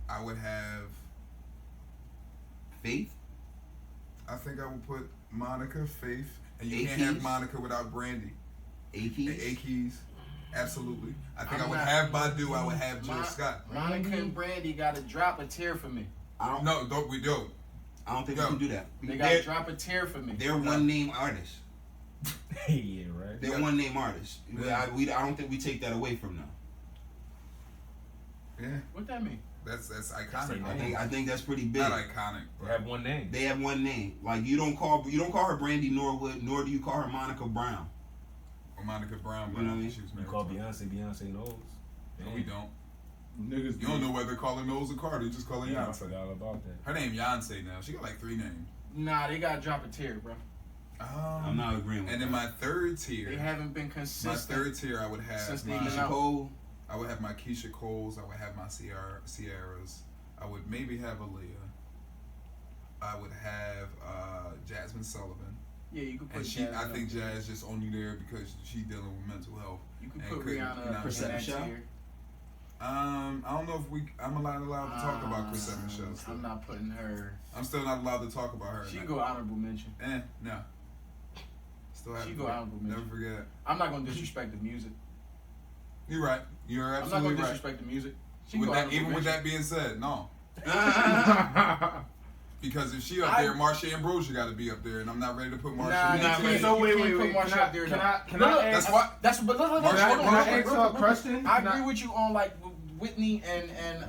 I would have. Faith. I think I would put Monica, Faith, and you A can't have Keys? Monica without Brandy. A Keys. A Keys, absolutely. I think I'm I would not- have Badu. I would have Jill Scott. Monica and Brandy got to drop a tear for me. I don't. No, don't we do? I don't think Yo. we can do that. They got to drop a tear for me. They're one name artists. Yeah, right. They're Yeah. one name artists. Yeah. I don't think we take that away from them. Yeah, What that mean? that's iconic. I think that's pretty big. Not iconic. They have one name. They have one name. Like you don't call her Brandy Norwood, nor do you call her Monica Brown. Or Monica Brown, but You know what I mean? she was You married call to him. Beyonce knows. No, we don't. Niggas. You don't know whether to call her Knowles or Carter. You just call her Yeah, I Beyonce. forgot all about that. Her name Beyonce now. She got like 3 names. Nah, they got to drop a tear, bro. I'm not agreeing with And that. then my third tier. They haven't been My consistent. third tier, I would Since have they my, been out. Cole. I would have my Keisha Coles. I would have my Sierras. I would maybe have Aaliyah. I would have Jasmine Sullivan. Yeah, you could put And Jazz I up think there. Jazz just only there because she's dealing with mental health. You could and put couldn't, Rihanna you know, in that Perception. tier. I don't know if I'm allowed to talk about Chris Evans shows. I'm not putting her. I'm still not allowed to talk about her. She now. go honorable mention. No. Still have She to go honorable mention. Never forget. I'm not gonna disrespect the music. You're right. You're I'm not absolutely gonna right. disrespect the music. She With go that, honorable even with mention. that being said, no. Because if she up there, Marsha Ambrosia got to be up there, and I'm not ready to put Marsha. Nah, in nah, that man. place. So wait. Can I Can I That's ask? why. That's but look, Can I- hold on, can I real quick, ask real a quick. question? I Can I- agree with you on like Whitney and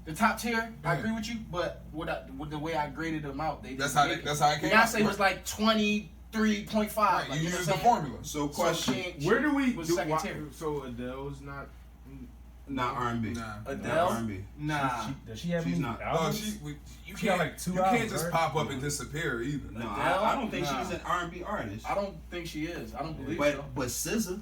the top tier. I Yeah. agree with you, but with the way I graded them out, they That's didn't how make it. that's how I came out. Beyonce was like 23.5. Right, Like, you know use what the I'm saying? formula. So So question. Where do we was do? second tier. So Adele's not. Not R&B. Nah. Adele? Not R&B. Nah. Does she have She's any not. Oh, albums? you She got can't like 2 You can't albums, just right? pop up and disappear either. No, Adele? I don't think Nah. she's an R&B artist. I don't think she is. I don't believe so. But SZA,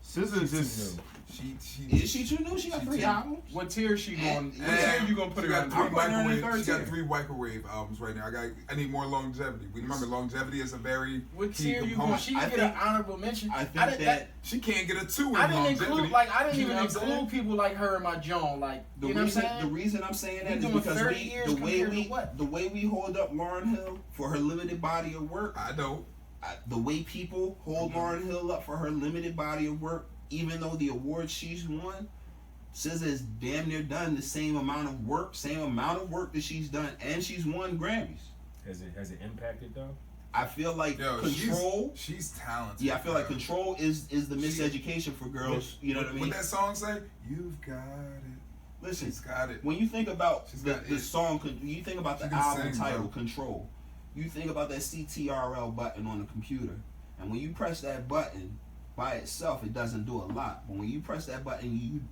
SZA just. She is she too new? She got She 3 too- albums. What tier she going? What Yeah. tier you gonna put She her got in? three I'm putting her in the microwave. third She got tier. 3 microwave albums right now. I need more longevity. We remember longevity is a very What key tier you going? component. She I can get an think- honorable mention. I think that She can't get a 2 in I didn't longevity. include I didn't You even know what I'm include saying? people like her in my Joan. Like the you know reason what I'm saying? the reason I'm saying We that is doing because 30 years the way compared to we what? the way we hold up Lauryn Hill for her limited body of work. I know. The way people hold Mm-hmm. Lauryn Hill up for her limited body of work, even though the awards she's won, SZA has damn near done the same amount of work that she's done, and she's won Grammys. Has it impacted though? I feel like Yo, Control. She's talented. Yeah, I feel like bro. Control is the miseducation for girls. You know what I mean? What that song say? You've got it. Listen, She's got it. when you think about She's the got it. song, you think about She the can album sing, title, bro. Control. You think about that CTRL button on the computer, and when you press that button by itself, it doesn't do a lot. But when you press that button, you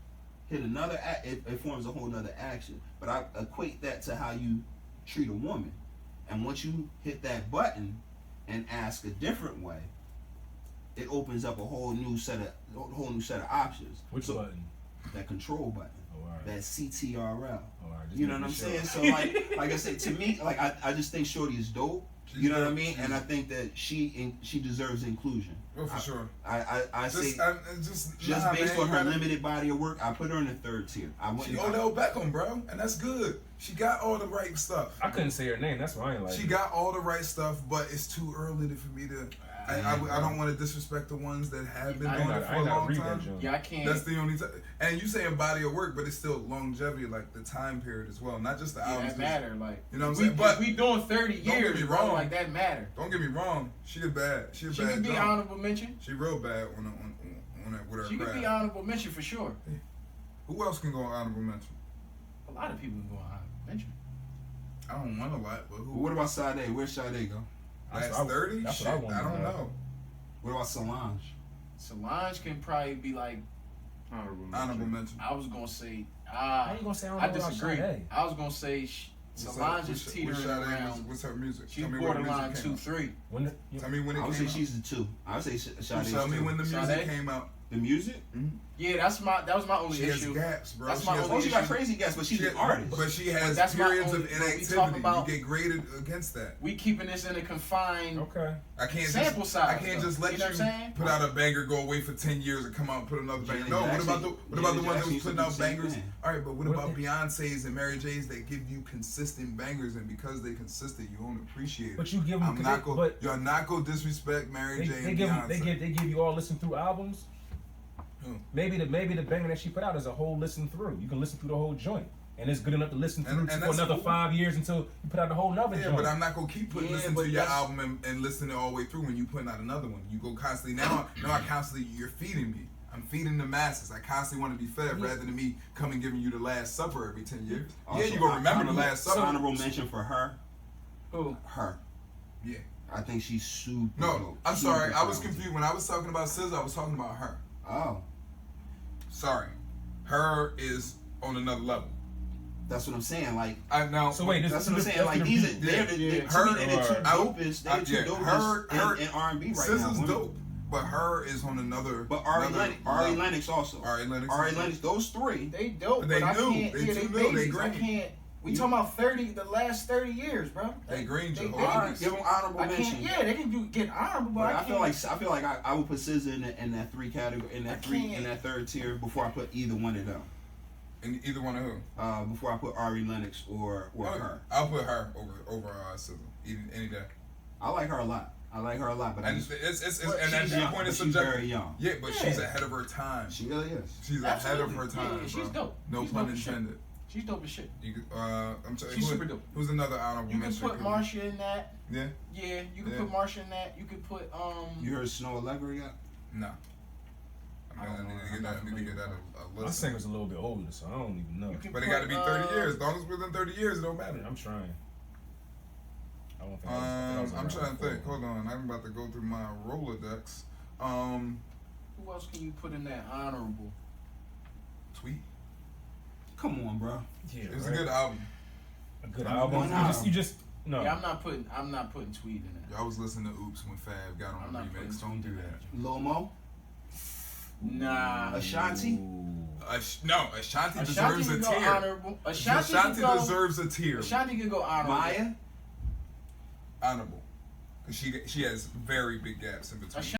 hit another. It forms a whole nother action. But I equate that to how you treat a woman, and once you hit that button and ask a different way, it opens up a whole new set of options. Which So, button? that control button. Oh, all right. That CTRL. Oh, all right. Just You know what making I'm sure. saying? So like I said, to me, like I just think Shorty is dope. She's You know what I dope. mean? And I think that she deserves inclusion. Oh, for sure. I say Just based on her limited. limited body of work, I put her in the third tier. I went. She Odell Beckham, bro, and that's good. She got all the right stuff. I couldn't say her name. That's why I ain't like. She it. got all the right stuff, but it's too early for me to. I don't want to disrespect the ones that have been I doing gotta- it for I a gotta long read that time. joint. Yeah, I can't. That's the only time. And you saying body of work, but it's still longevity, like the time period as well, not just the Yeah, albums. that matter. Like You know what I'm we, saying? But we doing 30 don't get years, me bro. wrong. Like that matter. don't get me wrong, she a bad. She a She bad. could be joint. honorable mention. She real bad on that with her She could craft. be honorable mention for sure. Who else can go on honorable mention? A lot of people can go on honorable mention. I don't want a lot, but who? What about Sade? Where's Sade go? That's Last what I- 30? that's Shit, what I wanna I don't know. know. What about Solange? Solange can probably be like. Honorable Honorable mention. I was gonna say. How you gonna say I don't I know about disagree. Sade? I was gonna say Solange is teetering around. What's her music? She's Tell me when the borderline music came 2-3. Tell me when it I would came say out. she's the 2. I would say Sade's Tell me 2. when the music Sade? came out. The music? Yeah, that was my only She has issue. gaps, bro. That's She my has- only Oh, she got issue. crazy guests, but she's She an has- artist. But she has that's my periods only- of when we inactivity. talk about- You get graded against that. We keeping this in a confined Okay. I can't sample just, size. I can't though. just let you know what I'm saying? put out a banger, go away for 10 years, and come out and put another banger. No, what about the Janet ones that Jackson was putting used to out do the same bangers? thing. All right, but what What about if- Beyonce's and Mary J's that give you consistent bangers, and because they consistent, you don't appreciate it. But you give them. I'm not go. But You're not go disrespect Mary J and Beyonce. they give you all listen through albums. Who? Maybe the banger that she put out is a whole listen through. You can listen through the whole joint, and it's good enough to listen through And for that's another cool. 5 years until you put out a whole nother Yeah, joint. but I'm not gonna keep Yeah, listening but to your that's- album and listening all the way through when you putting out another one. You go constantly now. I constantly you're feeding me. I'm feeding the masses. I constantly want to be fed rather than me coming giving you the Last Supper every 10 years. Also, Yeah, you gonna remember the Last Supper. Honorable mention for her. Who? Her. Yeah. I think she's super No, dope. I'm Super sorry. I was talented. confused when I was talking about SZA. I was talking about her. Oh, Sorry, her is on another level. that's what I'm saying. Like, I now. So wait, that's what I'm saying. Like, these are they're the Yeah. to me, they're the two Her- dopest. They're the two yeah, dopest her- in R&B right now. SZA's Women. dope, but her is on another. But Ari another Lennox level. also. Ari Lennox. Ari Lennox, those three. They dope, They but I new. can't. They Yeah, too they new. They babies. I green. can't. We talking about the last 30 years, bro. They green, They Joe. babies. Alright. Give them honorable I can't. mention. Yeah, they can get honorable, but But I can't. feel like I would put SZA in that 3 category, in that third tier before I put either one of them. And either one of who? Before I put Ari Lennox or Okay. her. I'll put her over SZA any day. I like her a lot. But And she's and at that young, point but it's she's subjective. very young. Yeah, but she's ahead of her time. She really is. She's ahead of her Absolutely. time, Yeah, she's bro. dope. No She's pun dope as shit. intended. She's dope as shit. You could, I'm sorry. She's super dope. Who's another honorable You can mention? put Marsha in that. Yeah. Yeah, you can Yeah. put Marsha in that. You could put You heard Snow Allegra yet? No. I I don't need know. to get that. I need to get that a My listen. singer's a little bit older, so I don't even know. You can But it put, got to be 30 years. As long as within 30 years, it don't matter. I'm trying. I don't think I was I'm around trying to think. before. Hold on. I'm about to go through my Rolodex. Who else can you put in that honorable? Tweet. Come on, bro. Yeah, It was right? a good album. A good I'm album. going You just no. Yeah, I'm not putting Tweet in that. Y'all was listening to Oops when Fab got I'm on not the remix. putting Don't do Tweet in that. Lil Mo? Nah. Ashanti? No, Ashanti deserves Ashanti a can go tier. honorable. Ashanti deserves a tier. Ashanti can go honorable. Maya? Honorable. Because she has very big gaps in between.